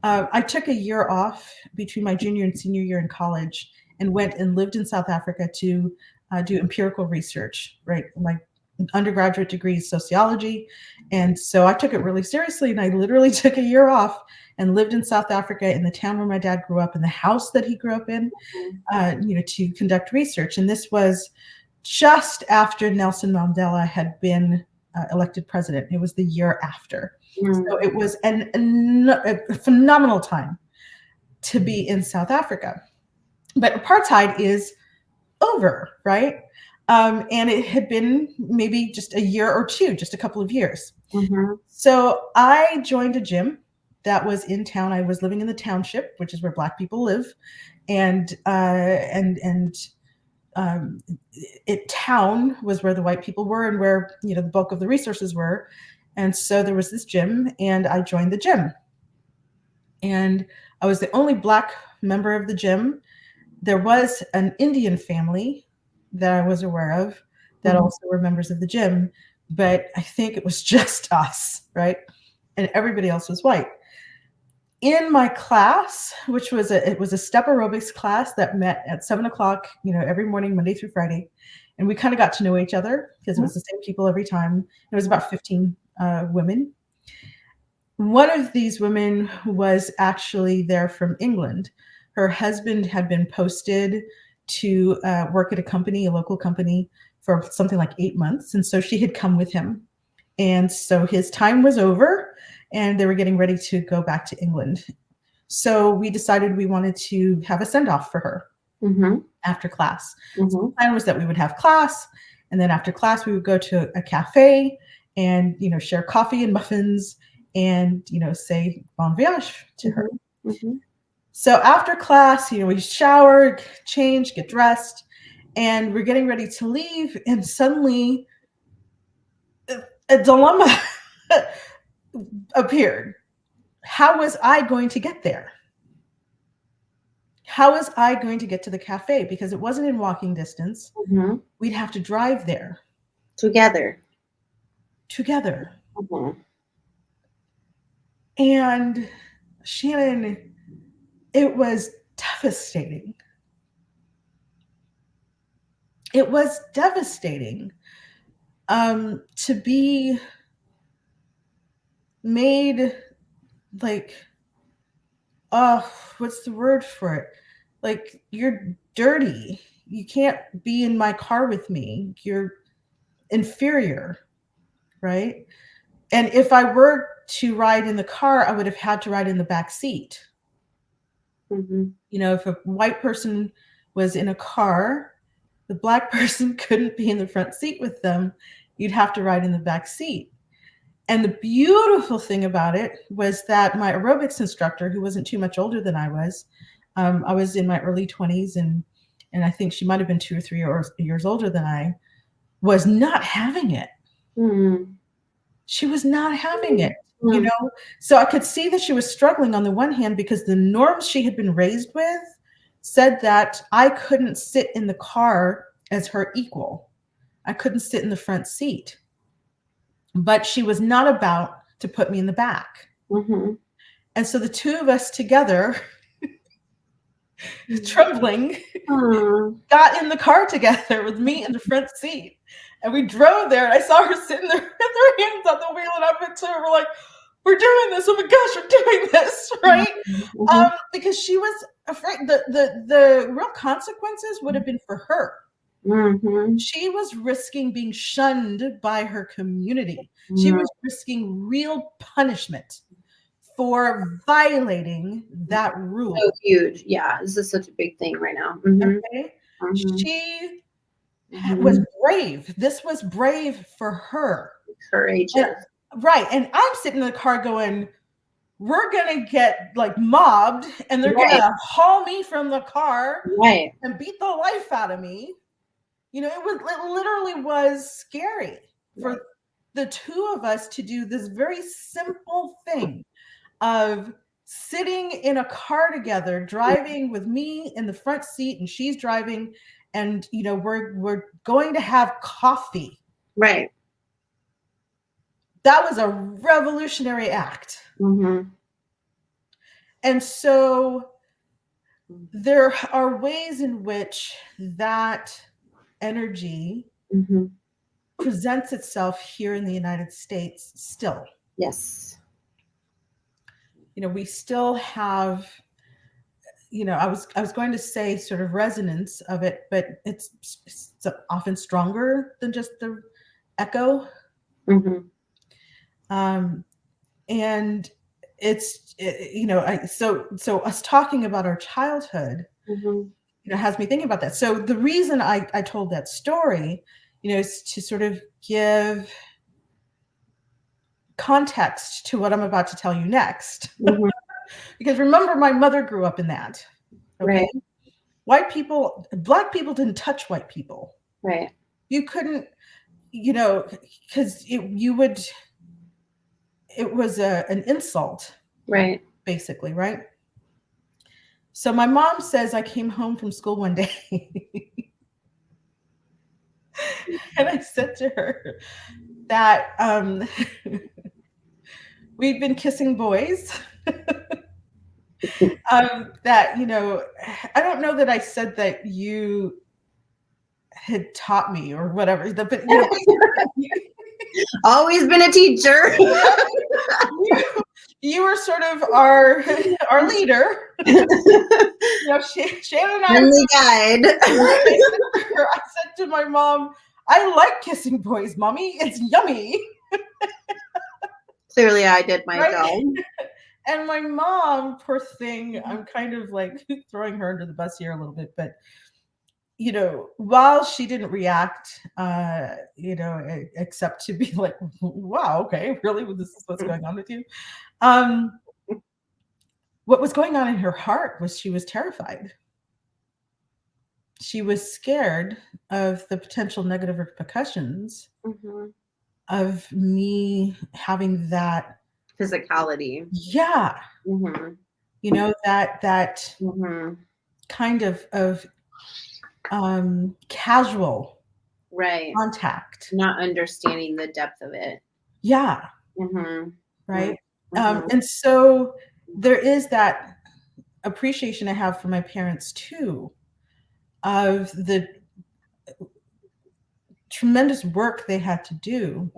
I took a year off between my junior and senior year in college and went and lived in South Africa to do empirical research, right? My undergraduate degree is sociology. And so I took it really seriously, and I literally took a year off and lived in South Africa in the town where my dad grew up, in the house that he grew up in, to conduct research. And this was just after Nelson Mandela had been elected president. It was the year after. So it was a phenomenal time to be in South Africa. But apartheid is over, right? And it had been maybe just a year or two, just a couple of years. Mm-hmm. So I joined a gym that was in town. I was living in the township, which is where Black people live, and town was where the white people were and where the bulk of the resources were. And so there was this gym, and I joined the gym. And I was the only Black member of the gym. There was an Indian family that I was aware of that also were members of the gym, but I think it was just us, right? And everybody else was white. In my class, which was it was a step aerobics class that met at 7:00, every morning, Monday through Friday, and we kind of got to know each other because it was the same people every time. It was about 15 women. One of these women was actually there from England. Her husband had been posted to work at a local company, for something like 8 months, and so she had come with him. And so his time was over, and they were getting ready to go back to England. So we decided we wanted to have a send-off for her after class. So the plan was that we would have class, and then after class we would go to a cafe and share coffee and muffins and say bon voyage to her. So after class, we shower, change, get dressed, and we're getting ready to leave, and suddenly a dilemma appeared. How was I going to get there? How was I going to get to the cafe? Because it wasn't in walking distance. We'd have to drive there. Together. And Shannon, it was devastating. It was devastating to be made like, what's the word for it? Like, you're dirty. You can't be in my car with me. You're inferior, right? And if I were to ride in the car, I would have had to ride in the back seat. If a white person was in a car, the Black person couldn't be in the front seat with them. You'd have to ride in the back seat. And the beautiful thing about it was that my aerobics instructor, who wasn't too much older than I was in my early 20s, and I think she might have been 2 or 3 years older than I, was not having it. She was not having it, So I could see that she was struggling on the one hand because the norms she had been raised with said that I couldn't sit in the car as her equal. I couldn't sit in the front seat. But she was not about to put me in the back. And so the two of us together, trembling, got in the car together with me in the front seat. And we drove there, and I saw her sitting there with her hands on the wheel, and I went to her, we're like, we're doing this. Oh my gosh, we're doing this, right? Because she was afraid the real consequences would have been for her. Mm-hmm. She was risking being shunned by her community. She was risking real punishment for violating that rule. So huge. Yeah, this is such a big thing right now. Mm-hmm. Okay? Mm-hmm. She was Mm-hmm. brave. This was brave for her. Courageous. And, right. And I'm sitting in the car going, we're going to get like mobbed and they're going to haul me from the car and beat the life out of me. You know, it literally was scary for the two of us to do this very simple thing of sitting in a car together, driving with me in the front seat and she's driving, and you know, we're going to have coffee. Right. That was a revolutionary act. Mm-hmm. And so there are ways in which that energy presents itself here in the United States still. Yes. You know, we still have, you know, I was going to say sort of resonance of it, but it's often stronger than just the echo. And it's, you know, so us talking about our childhood, you know, has me thinking about that. So the reason I told that story, you know, is to sort of give context to what I'm about to tell you next. Because remember, my mother grew up in that. Okay. Right. White people, Black people didn't touch white people. Right. You couldn't, you know, because it was an insult. Right. Basically, right? So my mom says I came home from school one day and I said to her that we'd been kissing boys. That, you know, I don't know that I said that you had taught me or whatever, but you know, always been a teacher. you were sort of our leader. You know, Shannon and I. Friendly guide. I said to my mom, I like kissing boys, mommy. It's yummy. Clearly, I did my job. And my mom, poor thing, I'm kind of like throwing her under the bus here a little bit, but you know, while she didn't react, you know, except to be like, wow, okay, really? This is what's going on with you? What was going on in her heart was she was terrified. She was scared of the potential negative repercussions of me having that physicality. Yeah. You know, that kind of casual contact. Not understanding the depth of it. Yeah. Right. And so there is that appreciation I have for my parents too, of the tremendous work they had to do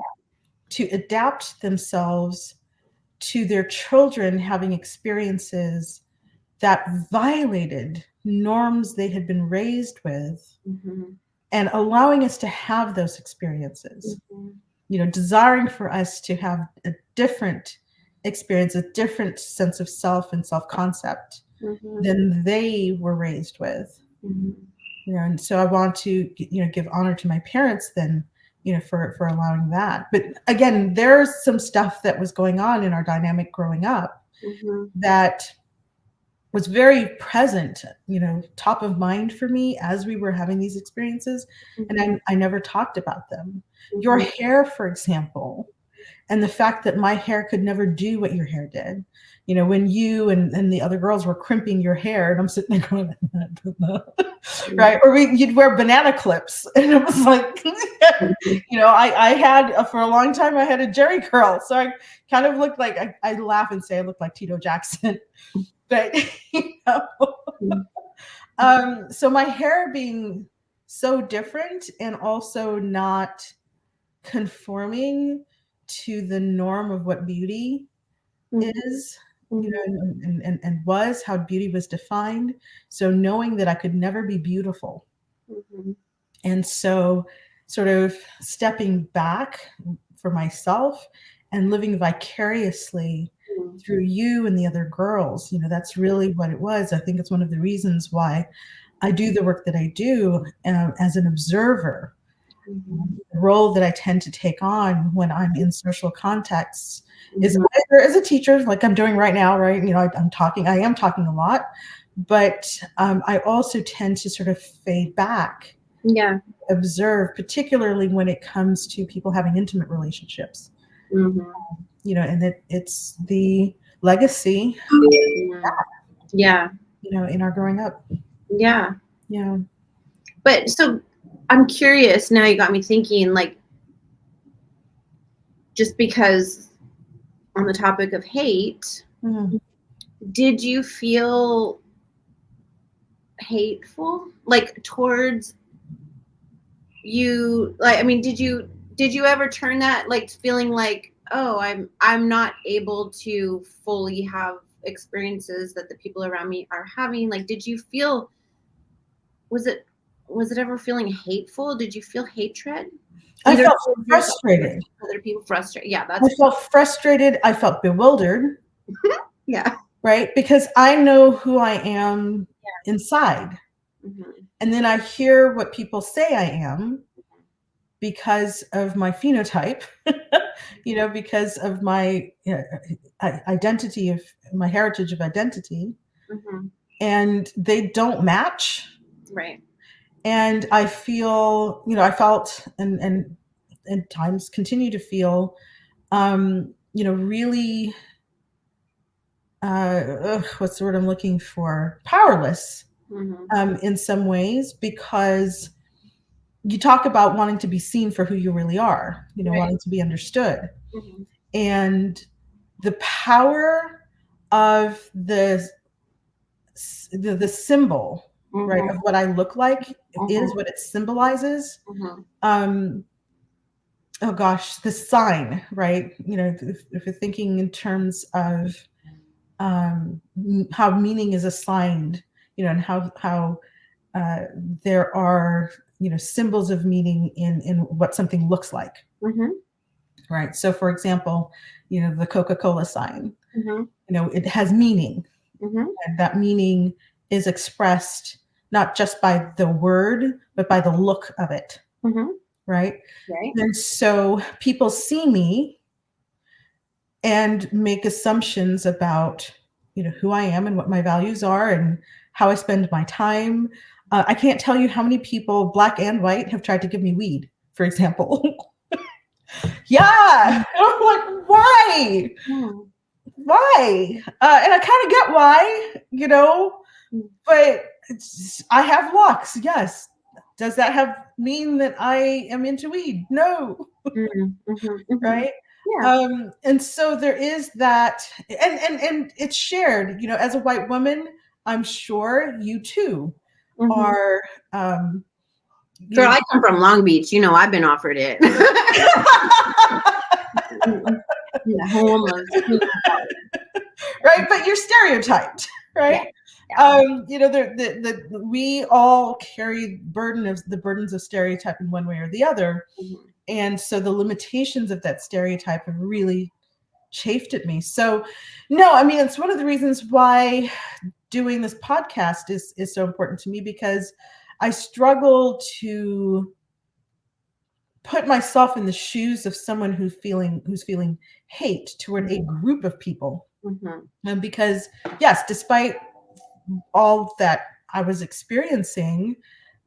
to adapt themselves to their children having experiences that violated norms they had been raised with, and allowing us to have those experiences, you know, desiring for us to have a different experience, a different sense of self and self-concept than they were raised with. You know, and so I want to, you know, give honor to my parents then, you know, for allowing that. But again, there's some stuff that was going on in our dynamic growing up that was very present, you know, top of mind for me as we were having these experiences. And I never talked about them. Your hair, for example, and the fact that my hair could never do what your hair did. You know, when you and the other girls were crimping your hair, and I'm sitting there going, right? Or you'd wear banana clips, and it was like, you know, I had for a long time I had a Jerry curl, so I kind of looked like I laugh and say I looked like Tito Jackson, but you know, so my hair being so different and also not conforming to the norm of what beauty is, Mhm. and was how beauty was defined. So knowing that I could never be beautiful. Mhm. And so sort of stepping back for myself and living vicariously Mhm. through you and the other girls, that's really what it was. I think it's one of the reasons why I do the work that I do, as an observer. Mhm. The role that I tend to take on when I'm in social contexts is Mhm. either as a teacher, like I'm doing right now, right? I am talking a lot, but I also tend to sort of fade back, Yeah. observe, particularly when it comes to people having intimate relationships, Mhm. and it's the legacy, Mhm. Yeah. in our growing up. Yeah. Yeah. But so I'm curious now, you got me thinking, like, just because on the topic of hate, Mhm. did you feel hateful like towards you? Like, I mean, did you ever turn that, like, feeling like, oh, I'm not able to fully have experiences that the people around me are having? Like, did you feel, was it was it ever feeling hateful? Did you feel hatred I either felt towards yourself or frustrated. other people? Frustrated. Yeah, I that's felt frustrated. I felt bewildered, yeah. right? Because I know who I am inside. Mhm. And then I hear what people say I am because of my phenotype, because of my identity, of my heritage of identity, Mhm. and they don't match. Right. And I feel, I felt, and times continue to feel, really, what's the word I'm looking for? Powerless, Mhm. in some ways, because you talk about wanting to be seen for who you really are, Right. wanting to be understood. Mhm. And the power of the symbol, right, Mhm. of what I look like Mhm. is what it symbolizes. Mhm. Um, oh gosh, the sign, right? If you're thinking in terms of how meaning is assigned, and how uh, there are symbols of meaning in what something looks like, Mhm. right? So, for example, the Coca-Cola sign, Mhm. it has meaning, Mhm. and that meaning is expressed not just by the word, but by the look of it, Mhm. right? Right. And so people see me and make assumptions about who I am and what my values are and how I spend my time. I can't tell you how many people, black and white, have tried to give me weed, for example. Yeah, I'm like, why? Mhm. Why? And I kind of get why, but I have locks. Yes. Does that mean that I am into weed? No. Mhm. Mhm. Mhm. Right. Yeah. And so there is that, and it's shared, as a white woman, I'm sure you too Mhm. are, um you Girl, know I come from Long Beach. I've been offered it. Yeah, almost. right, but you're stereotyped, Yeah. right? Yeah. We all carry the burdens of stereotype in one way or the other, Mhm. and so the limitations of that stereotype have really chafed at me. So no, I mean, it's one of the reasons why doing this podcast is so important to me, because I struggle to put myself in the shoes of someone who's feeling hate toward a group of people. Mhm. Because yes, despite all that I was experiencing,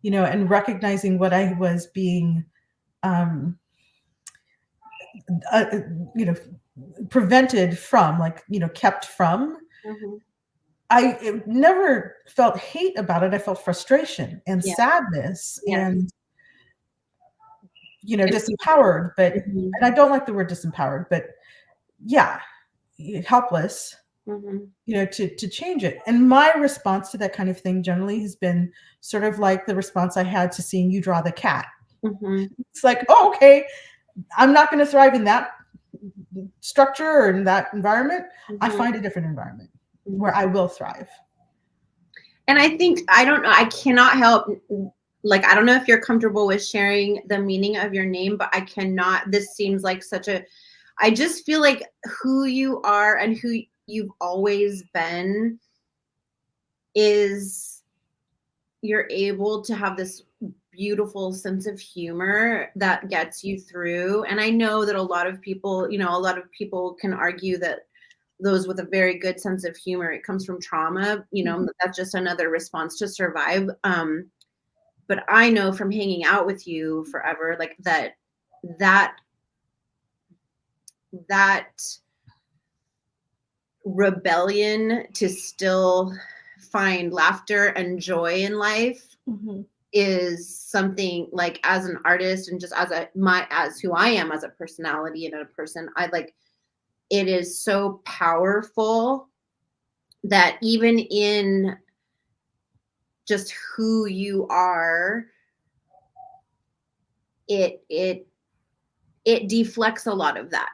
and recognizing what I was being, um, uh, you know, prevented from, like, kept from, Mhm. I never felt hate about it. I felt frustration and Yeah. sadness Yeah. and, And disempowered. But, mhm. and I don't like the word disempowered, but yeah, helpless, Mhm. to change it. And my response to that kind of thing generally has been sort of like the response I had to seeing you draw the cat. Mhm. It's like, oh, okay, I'm not going to thrive in that structure or in that environment, I Mhm. find a different environment Mhm. where I will thrive. And I think, I don't know, I cannot help, like, I don't know if you're comfortable with sharing the meaning of your name, but I cannot, this seems like such a, I just feel like who you are and who you've always been is, you're able to have this beautiful sense of humor that gets you through. And I know that a lot of people, a lot of people can argue that those with a very good sense of humor, it comes from trauma, that's just another response to survive. But I know from hanging out with you forever, like that that rebellion to still find laughter and joy in life Mm-hmm. is something, like, as an artist and just as who I am as a personality and a person, I like, it is so powerful that even in just who you are, it deflects a lot of that,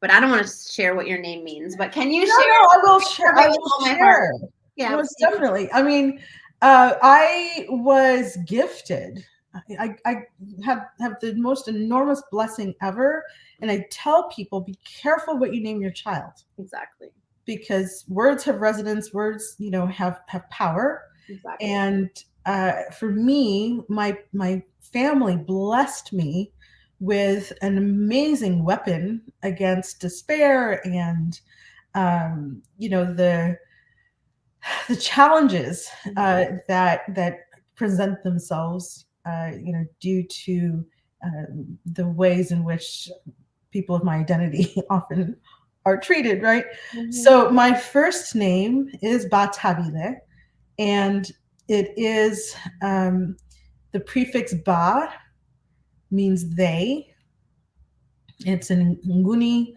but I don't want to share what your name means, but can you No, share no, I will share. I with will all my heart? share. Yeah, Most please. definitely. I mean, I was gifted. I have the most enormous blessing ever, and I tell people, be careful what you name your child, Exactly. because words have resonance. Words, have power. Exactly. And for me, my family blessed me with an amazing weapon against despair and the challenges that present themselves, due to the ways in which people of my identity often are treated, right? Mhm. So my first name is Batabile, and it is the prefix Ba means they. It's an Nguni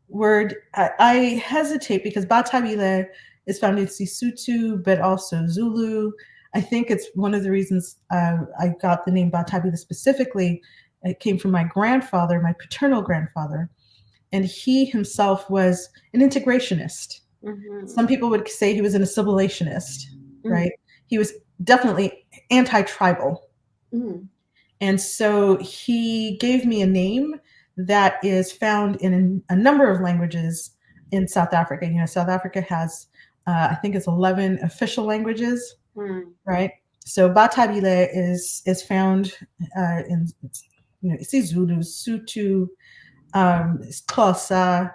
word. I hesitate because Batabile is found in Sisutu, but also Zulu. I think it's one of the reasons I got the name Batabile specifically. It came from my grandfather, my paternal grandfather, and he himself was an integrationist. Mhm. Some people would say he was an assimilationist, Mhm. right? He was definitely anti-tribal. Mhm. And so he gave me a name that is found in a number of languages in South Africa. South Africa has, I think it's 11 official languages, Mhm. right? So Batabile is found in, isiZulu, Sutu, Xhosa,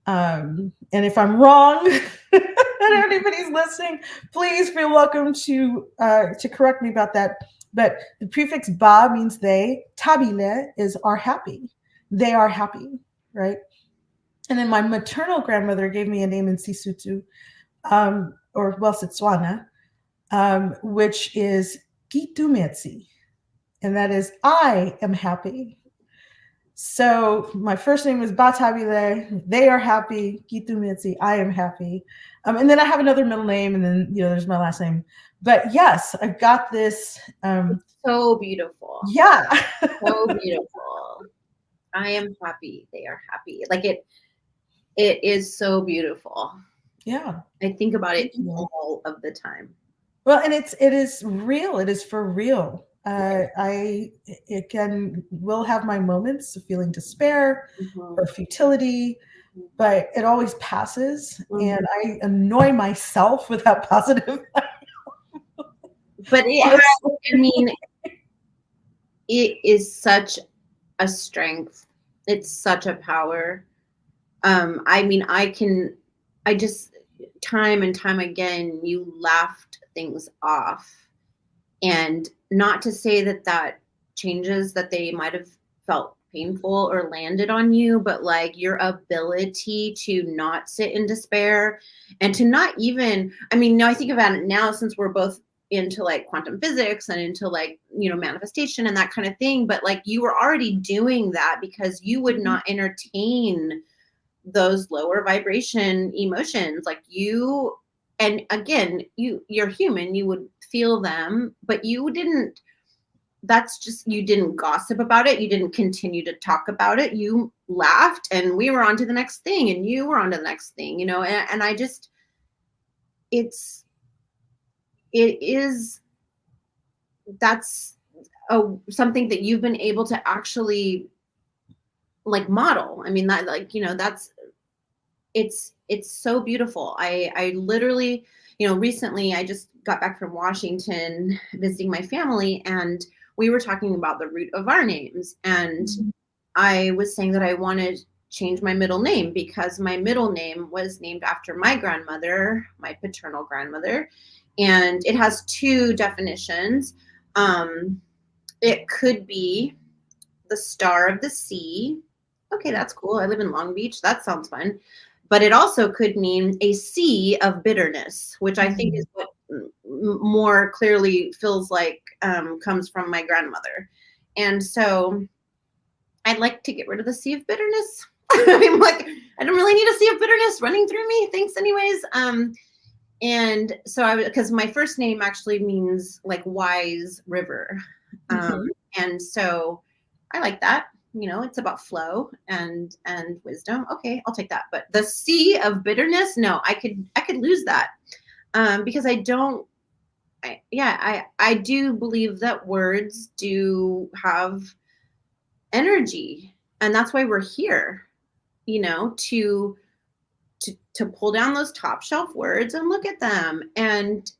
and if I'm wrong, and anybody's listening, please feel welcome to correct me about that. But the prefix ba means they. Tabile is are happy. They are happy, right? And then my maternal grandmother gave me a name in Sisutu, or well, Setswana, which is Gitumetsi, and that is I am happy. So my first name is Batabile. They are happy. Gitu Mitzi. I am happy. And then I have another middle name, and then there's my last name. But yes, I've got this. So beautiful. Yeah. So beautiful. I am happy. They are happy. Like, it is so beautiful. Yeah. I think about it Thank you. all of the time. Well, and it is real. It is for real. I again will have my moments of feeling despair Mhm. or futility, but it always passes, Mhm. and I annoy myself with that positive. But it has, I mean, it is such a strength. It's such a power. I mean, I just, time and time again, you laughed things off. And not to say that that changes that they might have felt painful or landed on you, but like your ability to not sit in despair and to not even, I mean, now I think about it now, since we're both into like quantum physics and into like, manifestation and that kind of thing, but like you were already doing that because you would not entertain those lower vibration emotions, like you, and again, you're human, you would feel them, but you didn't that's just, you didn't gossip about it. You didn't continue to talk about it. You laughed and we were on to the next thing and you were on to the next thing, and I just, it is, that's something that you've been able to actually like model. I mean, that, like, that's, it's so beautiful. I literally, recently I just got back from Washington visiting my family, and we were talking about the root of our names. And I was saying that I wanted to change my middle name because my middle name was named after my grandmother, my paternal grandmother, and it has two definitions. It could be the star of the sea. Okay, that's cool. I live in Long Beach. That sounds fun. But it also could mean a sea of bitterness, which I think is what more clearly feels like comes from my grandmother. And so I'd like to get rid of the sea of bitterness. I'm like, I don't really need a sea of bitterness running through me. Thanks anyways. And so because my first name actually means like wise river. And so I like that. It's about flow and wisdom. Okay, I'll take that. But the sea of bitterness, no, I could lose that. Because I do believe that words do have energy, and that's why we're here, to pull down those top shelf words and look at them and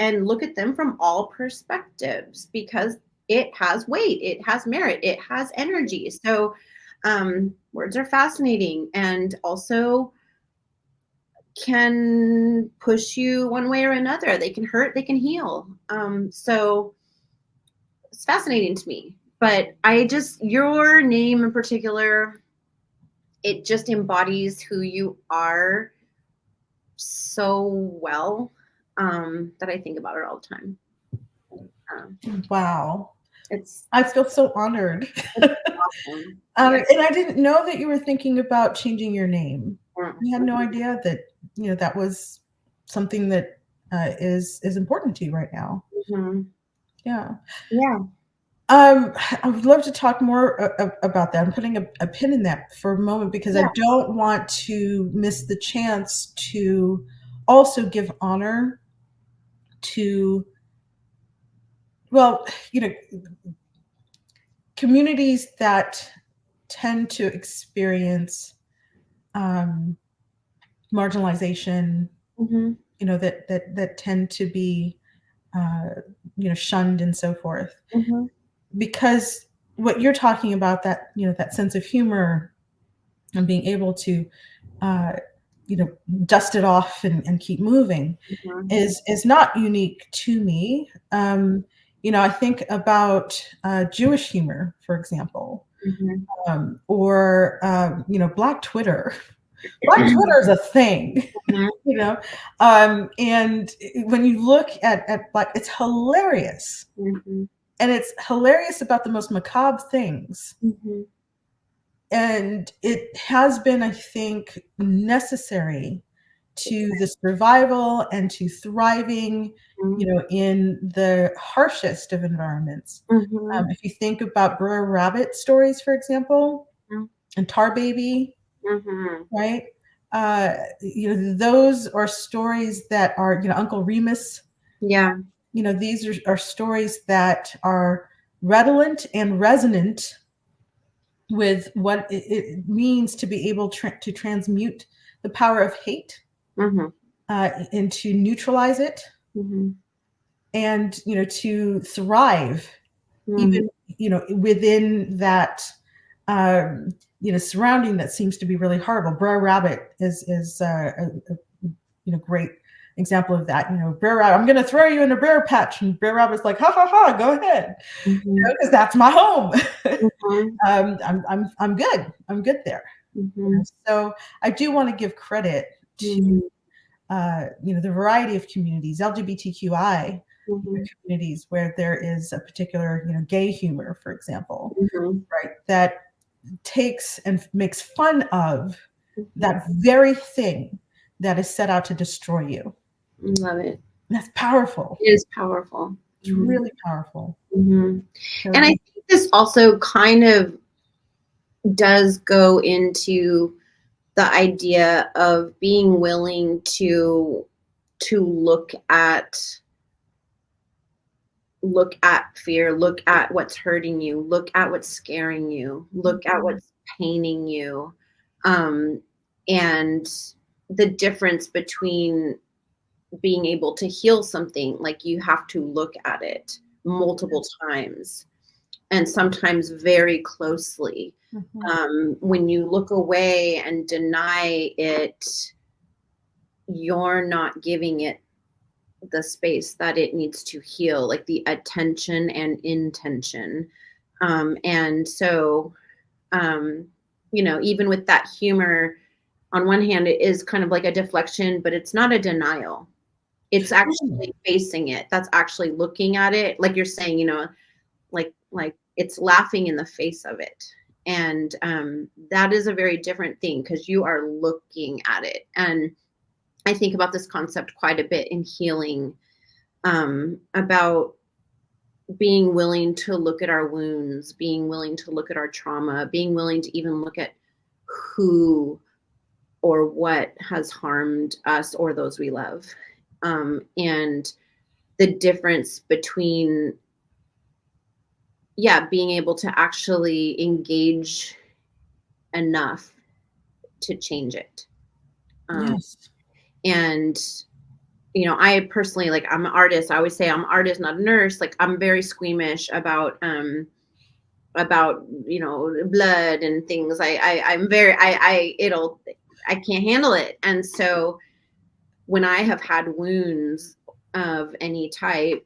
look at them from all perspectives, because it has weight, it has merit, it has energy. So words are fascinating and also can push you one way or another. They can hurt, they can heal. So it's fascinating to me. But your name in particular, it just embodies who you are so well, that I think about it all the time. Wow. It's I feel so honored. awesome. And I didn't know that you were thinking about changing your name. I had no idea that that was something that is important to you right now. Yeah. I would love to talk more about that. I'm putting a pin in that for a moment because I don't want to miss the chance to also give honor to, well, communities that tend to experience marginalization, that tend to be shunned and so forth. Because what you're talking about, that that sense of humor and being able to dust it off and keep moving is not unique to me. I think about Jewish humor, for example, or Black Twitter. Black Twitter is a thing, and when you look at Black, it's hilarious, and it's hilarious about the most macabre things. And it has been, I think, necessary to the survival and to thriving, in the harshest of environments. If you think about Brer Rabbit stories, for example, and Tar Baby, right? Those are stories that are, Uncle Remus. Yeah. These are stories that are redolent and resonant with what it means to be able to transmute the power of hate, and to neutralize it, and to thrive, even within that surrounding that seems to be really horrible. Brer Rabbit is a great example of that. Brer Rabbit, I'm going to throw you in a bear patch, and Brer Rabbit's like, ha ha ha, go ahead, because that's my home. I'm good. I'm good there. So I do want to give credit to the variety of communities, LGBTQI communities, where there is a particular gay humor, for example, right, that takes and makes fun of that very thing that is set out to destroy you. Love it. That's powerful. It is powerful. It's really powerful. And I think this also kind of does go into the idea of being willing to look at fear, look at what's hurting you, look at what's scaring you, look at what's paining you, and the difference between being able to heal something, like you have to look at it multiple times and sometimes very closely. When you look away and deny it, you're not giving it the space that it needs to heal, like the attention and intention. And so, even with that humor, on one hand, it is kind of like a deflection, but it's not a denial. It's actually facing it. That's actually looking at it. Like you're saying, like it's laughing in the face of it. And that is a very different thing because you are looking at it. And I think about this concept quite a bit in healing, about being willing to look at our wounds, being willing to look at our trauma, being willing to even look at who or what has harmed us or those we love. And the difference between, being able to actually engage enough to change it. Yes. And, I personally, like, I'm an artist. I always say I'm an artist, not a nurse. Like, I'm very squeamish about blood and things. I'm very, I can't handle it. And so when I have had wounds of any type,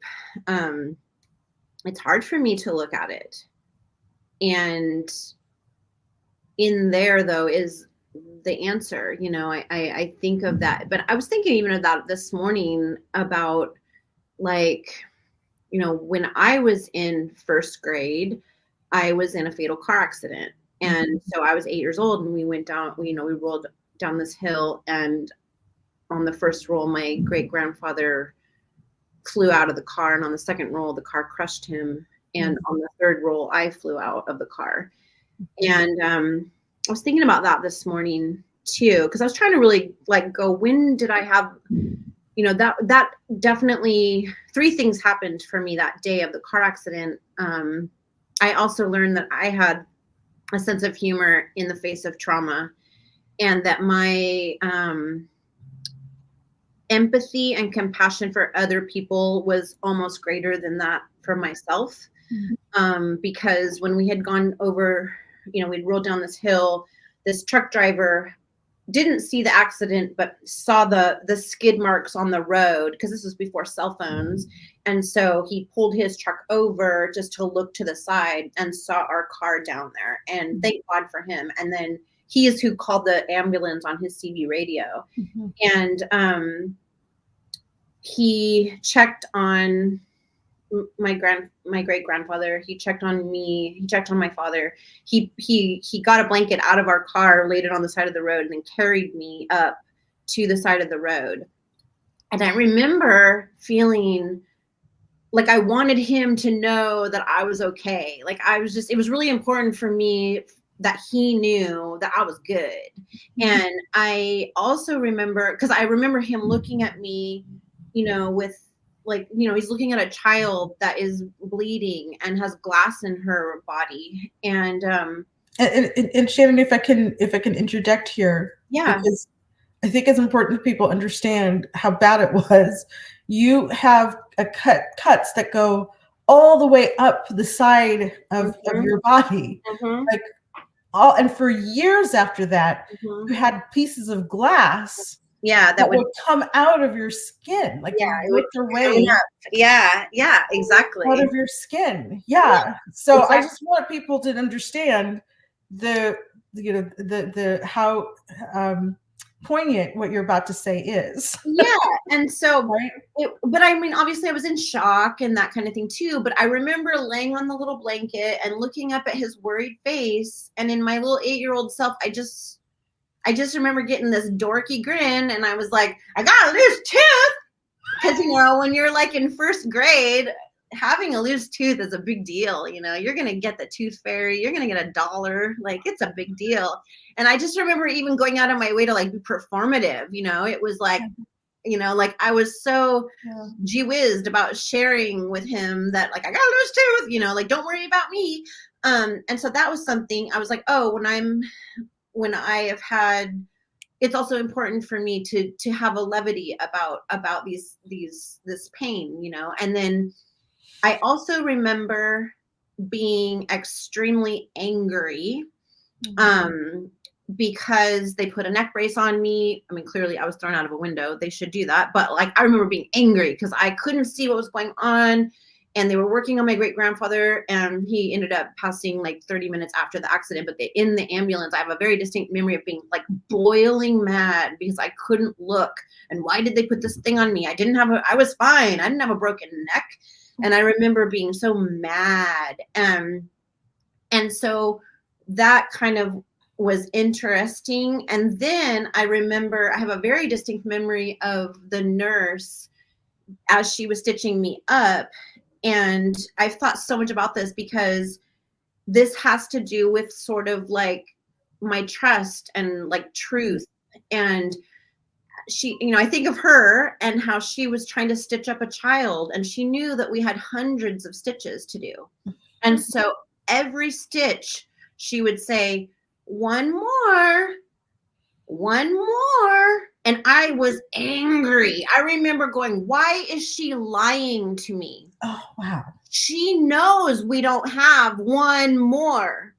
it's hard for me to look at it. And in there, though, is the answer. I think of that. But I was thinking even of that this morning about, like, when I was in first grade, I was in a fatal car accident. And so I was 8 years old, and we went down, we rolled down this hill, and on the first roll, my great grandfather flew out of the car, and on the second roll, the car crushed him, and on the third roll, I flew out of the car. And I was thinking about that this morning too, because I was trying to really go, when did I have, that definitely 3 things happened for me that day of the car accident. I also learned that I had a sense of humor in the face of trauma, and that my empathy and compassion for other people was almost greater than that for myself. Because when we had gone over, we'd rolled down this hill, this truck driver didn't see the accident, but saw the skid marks on the road, because this was before cell phones. And so he pulled his truck over just to look to the side and saw our car down there. And thank God for him. And then he is who called the ambulance on his CB radio. And he checked on my great grandfather. He checked on me. He checked on my father. He got a blanket out of our car, laid it on the side of the road, and then carried me up to the side of the road. And I remember feeling like I wanted him to know that I was okay. Like, it was really important for me that he knew that I was good. And I also remember, because I remember him looking at me, with, he's looking at a child that is bleeding and has glass in her body. And Shannon, if I can interject here, yeah, because I think it's important that people understand how bad it was. You have cuts that go all the way up the side of your body, and for years after that, you had pieces of glass that would come out of your skin, like it would their way. Yeah, exactly. Out of your skin. Yeah. So exactly. I just want people to understand the how poignant what you're about to say is. Yeah. And so, right? But I mean, obviously I was in shock and that kind of thing too. But I remember laying on the little blanket and looking up at his worried face. And in my little 8-year-old self, I just remember getting this dorky grin, and I was like, I got a loose tooth. Because, when you're in first grade, having a loose tooth is a big deal. You're going to get the tooth fairy, you're going to get $1. Like, it's a big deal. And I just remember even going out of my way to like be performative. It was like, like I was so gee whizzed about sharing with him that like, I got a loose tooth, like, don't worry about me. And so that was something I was like, oh, when I have had, it's also important for me to have a levity about this pain, and then I also remember being extremely angry, because they put a neck brace on me. I mean, clearly I was thrown out of a window. They should do that. But like, I remember being angry because I couldn't see what was going on. And they were working on my great grandfather, and he ended up passing like 30 minutes after the accident. But in the ambulance, I have a very distinct memory of being like boiling mad because I couldn't look. And why did they put this thing on me? I was fine. I didn't have a broken neck. And I remember being so mad. And so that kind of was interesting. And then I remember I have a very distinct memory of the nurse as she was stitching me up. And I've thought so much about this because this has to do with sort of like my trust and like truth. And she, I think of her and how she was trying to stitch up a child, and she knew that we had hundreds of stitches to do. And so every stitch she would say, one more. And I was angry. I remember going, why is she lying to me? Oh, wow. She knows we don't have one more.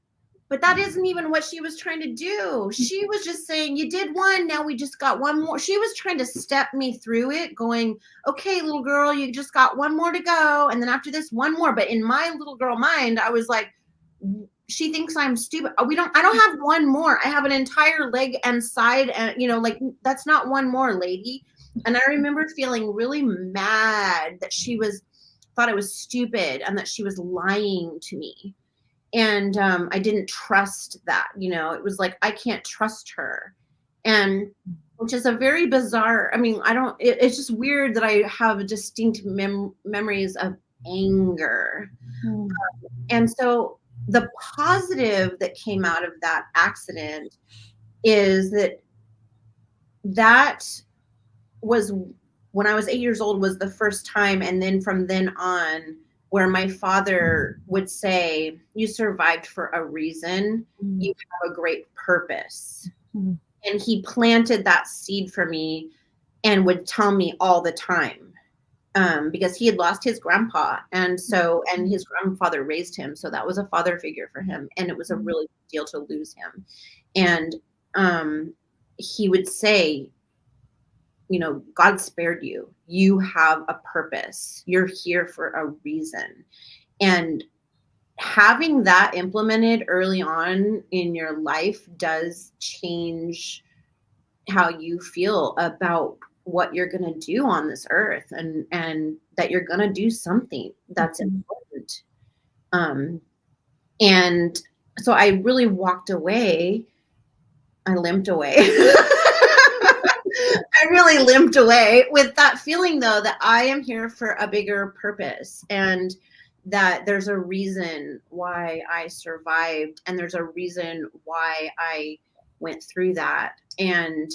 But that isn't even what she was trying to do. She was just saying, you did one, now we just got one more. She was trying to step me through it, going, okay, little girl, you just got one more to go. And then after this, one more. But in my little girl mind, I was like, she thinks I'm stupid. I don't have one more. I have an entire leg and side, and like, that's not one more, lady. And I remember feeling really mad that she thought I was stupid and that she was lying to me. And I didn't trust that. It was like, I can't trust her. And which is a very bizarre, it's just weird that I have distinct memories of anger. And so the positive that came out of that accident is that was, when I was 8 years old, was the first time. And then from then on, where my father would say, you survived for a reason. You have a great purpose. And he planted that seed for me and would tell me all the time, because he had lost his grandpa. And his grandfather raised him. So that was a father figure for him. And it was a really big deal to lose him. And he would say, God spared you. You have a purpose. You're here for a reason. And having that implemented early on in your life does change how you feel about what you're going to do on this earth, and that you're going to do something that's important. And so I really walked away. I limped away. I really limped away with that feeling, though, that I am here for a bigger purpose, and that there's a reason why I survived, and there's a reason why I went through that. And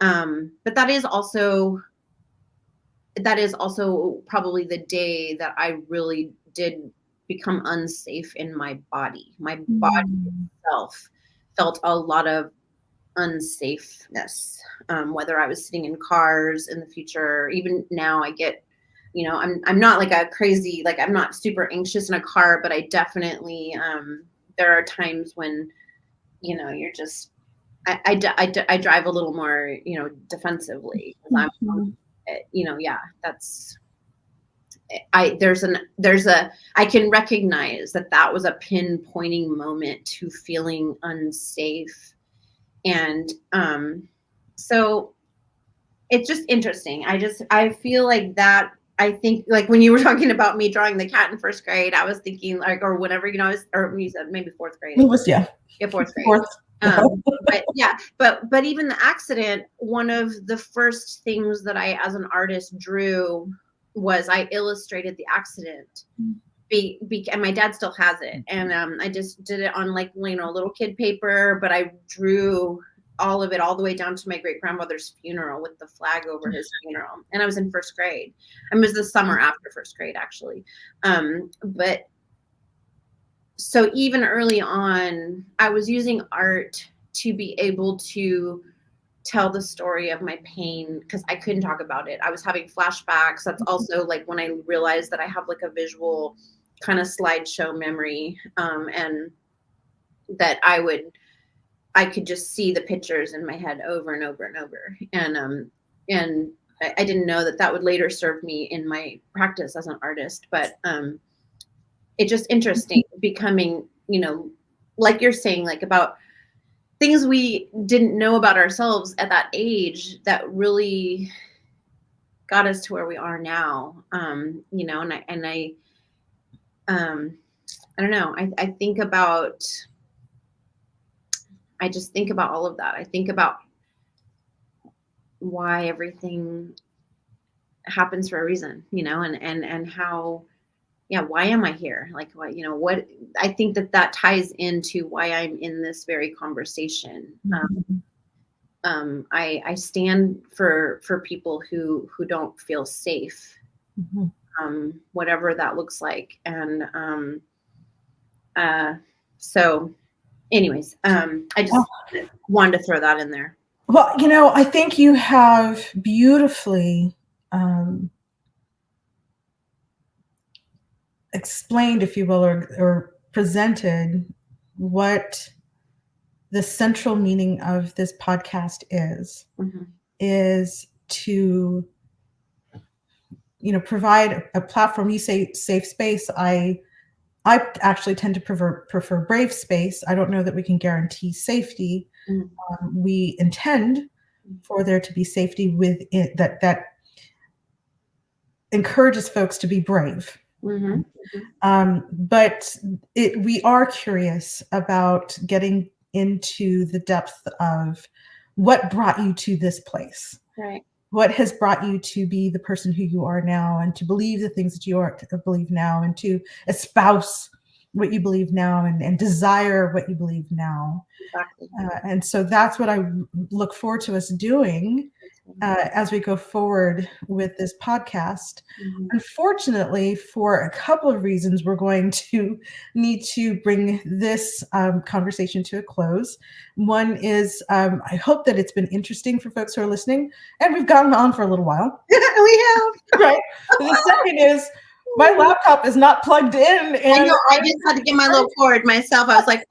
but that is also probably the day that I really did become unsafe in my body. My body itself felt a lot of unsafeness, whether I was sitting in cars in the future. Even now I get, I'm not like a crazy, like, I'm not super anxious in a car, but I definitely, there are times when, you're just, I drive a little more, defensively. I'm, that's, I can recognize that was a pinpointing moment to feeling unsafe. And so it's just interesting. I feel like that. I think, like, when you were talking about me drawing the cat in first grade, I was thinking, like, or whatever, or you said maybe fourth grade. It was, yeah, fourth grade. Fourth. But even the accident, one of the first things that I, as an artist, drew was I illustrated the accident. And my dad still has it. And I just did it on like, little kid paper, but I drew all of it all the way down to my great grandmother's funeral with the flag over his funeral. And I was in first grade. It was the summer after first grade, actually. But so even early on, I was using art to be able to tell the story of my pain, because I couldn't talk about it. I was having flashbacks. That's also like when I realized that I have like a visual kind of slideshow memory, and that I could just see the pictures in my head over and over and over. And I didn't know that would later serve me in my practice as an artist, but it's just interesting becoming, like you're saying, like about things we didn't know about ourselves at that age that really got us to where we are now. And I don't know. I just think about all of that. I think about why everything happens for a reason, and how, why am I here? Like, why, what, I think that ties into why I'm in this very conversation. I stand for people who don't feel safe, whatever that looks like. And so anyways, I just wanted to throw that in there. Well, I think you have beautifully explained, if you will, or presented what the central meaning of this podcast is to, provide a platform. You say safe space. I actually tend to prefer brave space. I don't know that we can guarantee safety. We intend for there to be safety with it that encourages folks to be brave. But we are curious about getting into the depth of what brought you to this place. Right. What has brought you to be the person who you are now, and to believe the things that you are to believe now, and to espouse what you believe now, and desire what you believe now. Exactly. And so that's what I look forward to us doing as we go forward with this podcast. Unfortunately, for a couple of reasons, we're going to need to bring this conversation to a close. One is, I hope that it's been interesting for folks who are listening, and we've gone on for a little while. We have. Right. The second is, my laptop is not plugged in. And I know, I just had to get my little cord myself. I was like,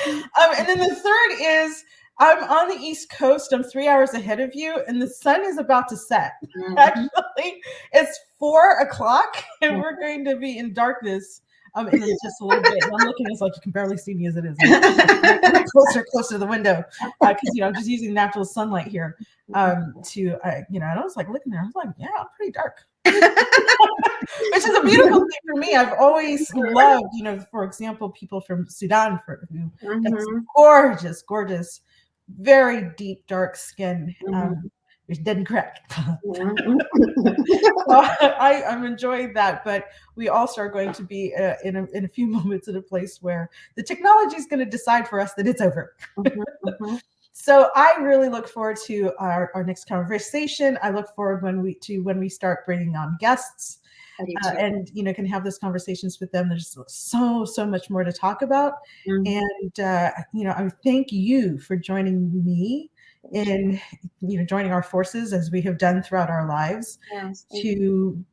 and then the third is, I'm on the East Coast. I'm 3 hours ahead of you, and the sun is about to set. Actually, it's 4:00, and we're going to be in darkness in just a little bit. And I'm looking, it's like you can barely see me as it is. Closer to the window, because I'm just using natural sunlight here. And I was like looking there. I was like, yeah, I'm pretty dark. Which is a beautiful thing for me. I've always loved, for example, people from Sudan who have gorgeous, very deep, dark skin. Which didn't crack. So I'm enjoying that, but we also are going to be in a few moments in a place where the technology is going to decide for us that it's over. So I really look forward to our next conversation. I look forward when we start bringing on guests, and can have those conversations with them. There's so much more to talk about, and I thank you for joining me in joining our forces as we have done throughout our lives to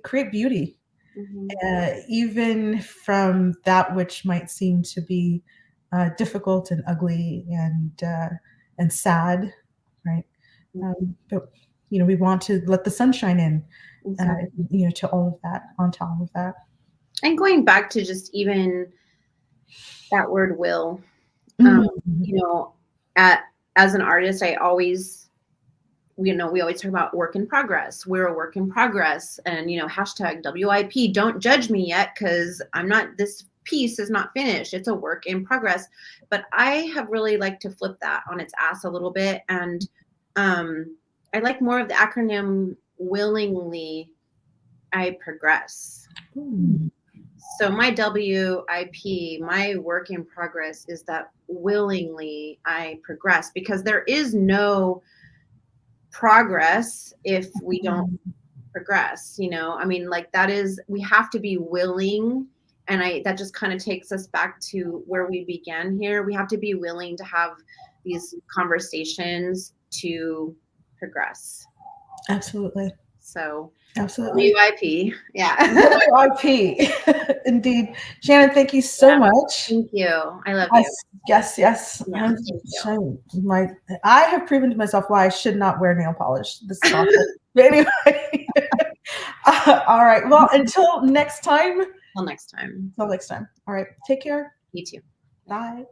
create beauty, even from that which might seem to be difficult and ugly and sad, right? But we want to let the sunshine in, to all of that, on top of that. And going back to just even that word will, as an artist, I always, we always talk about work in progress. We're a work in progress, and hashtag WIP, don't judge me yet, because this piece is not finished. It's a work in progress. But I have really liked to flip that on its ass a little bit, and I like more of the acronym willingly I progress. Hmm. So my WIP, my work in progress, is that willingly I progress, because there is no progress if we don't progress. I mean, like, that is, we have to be willing. And that just kind of takes us back to where we began here. We have to be willing to have these conversations to progress. Absolutely. So Absolutely. WIP. Yeah. WIP. Indeed. Shannon, thank you so Yeah. much. Thank you. I love you. Yes. Yeah, thank you. I have proven to myself why I should not wear nail polish. This is awful. But anyway. All right. Well, until next time. Till next time. All right. Take care. You too. Bye.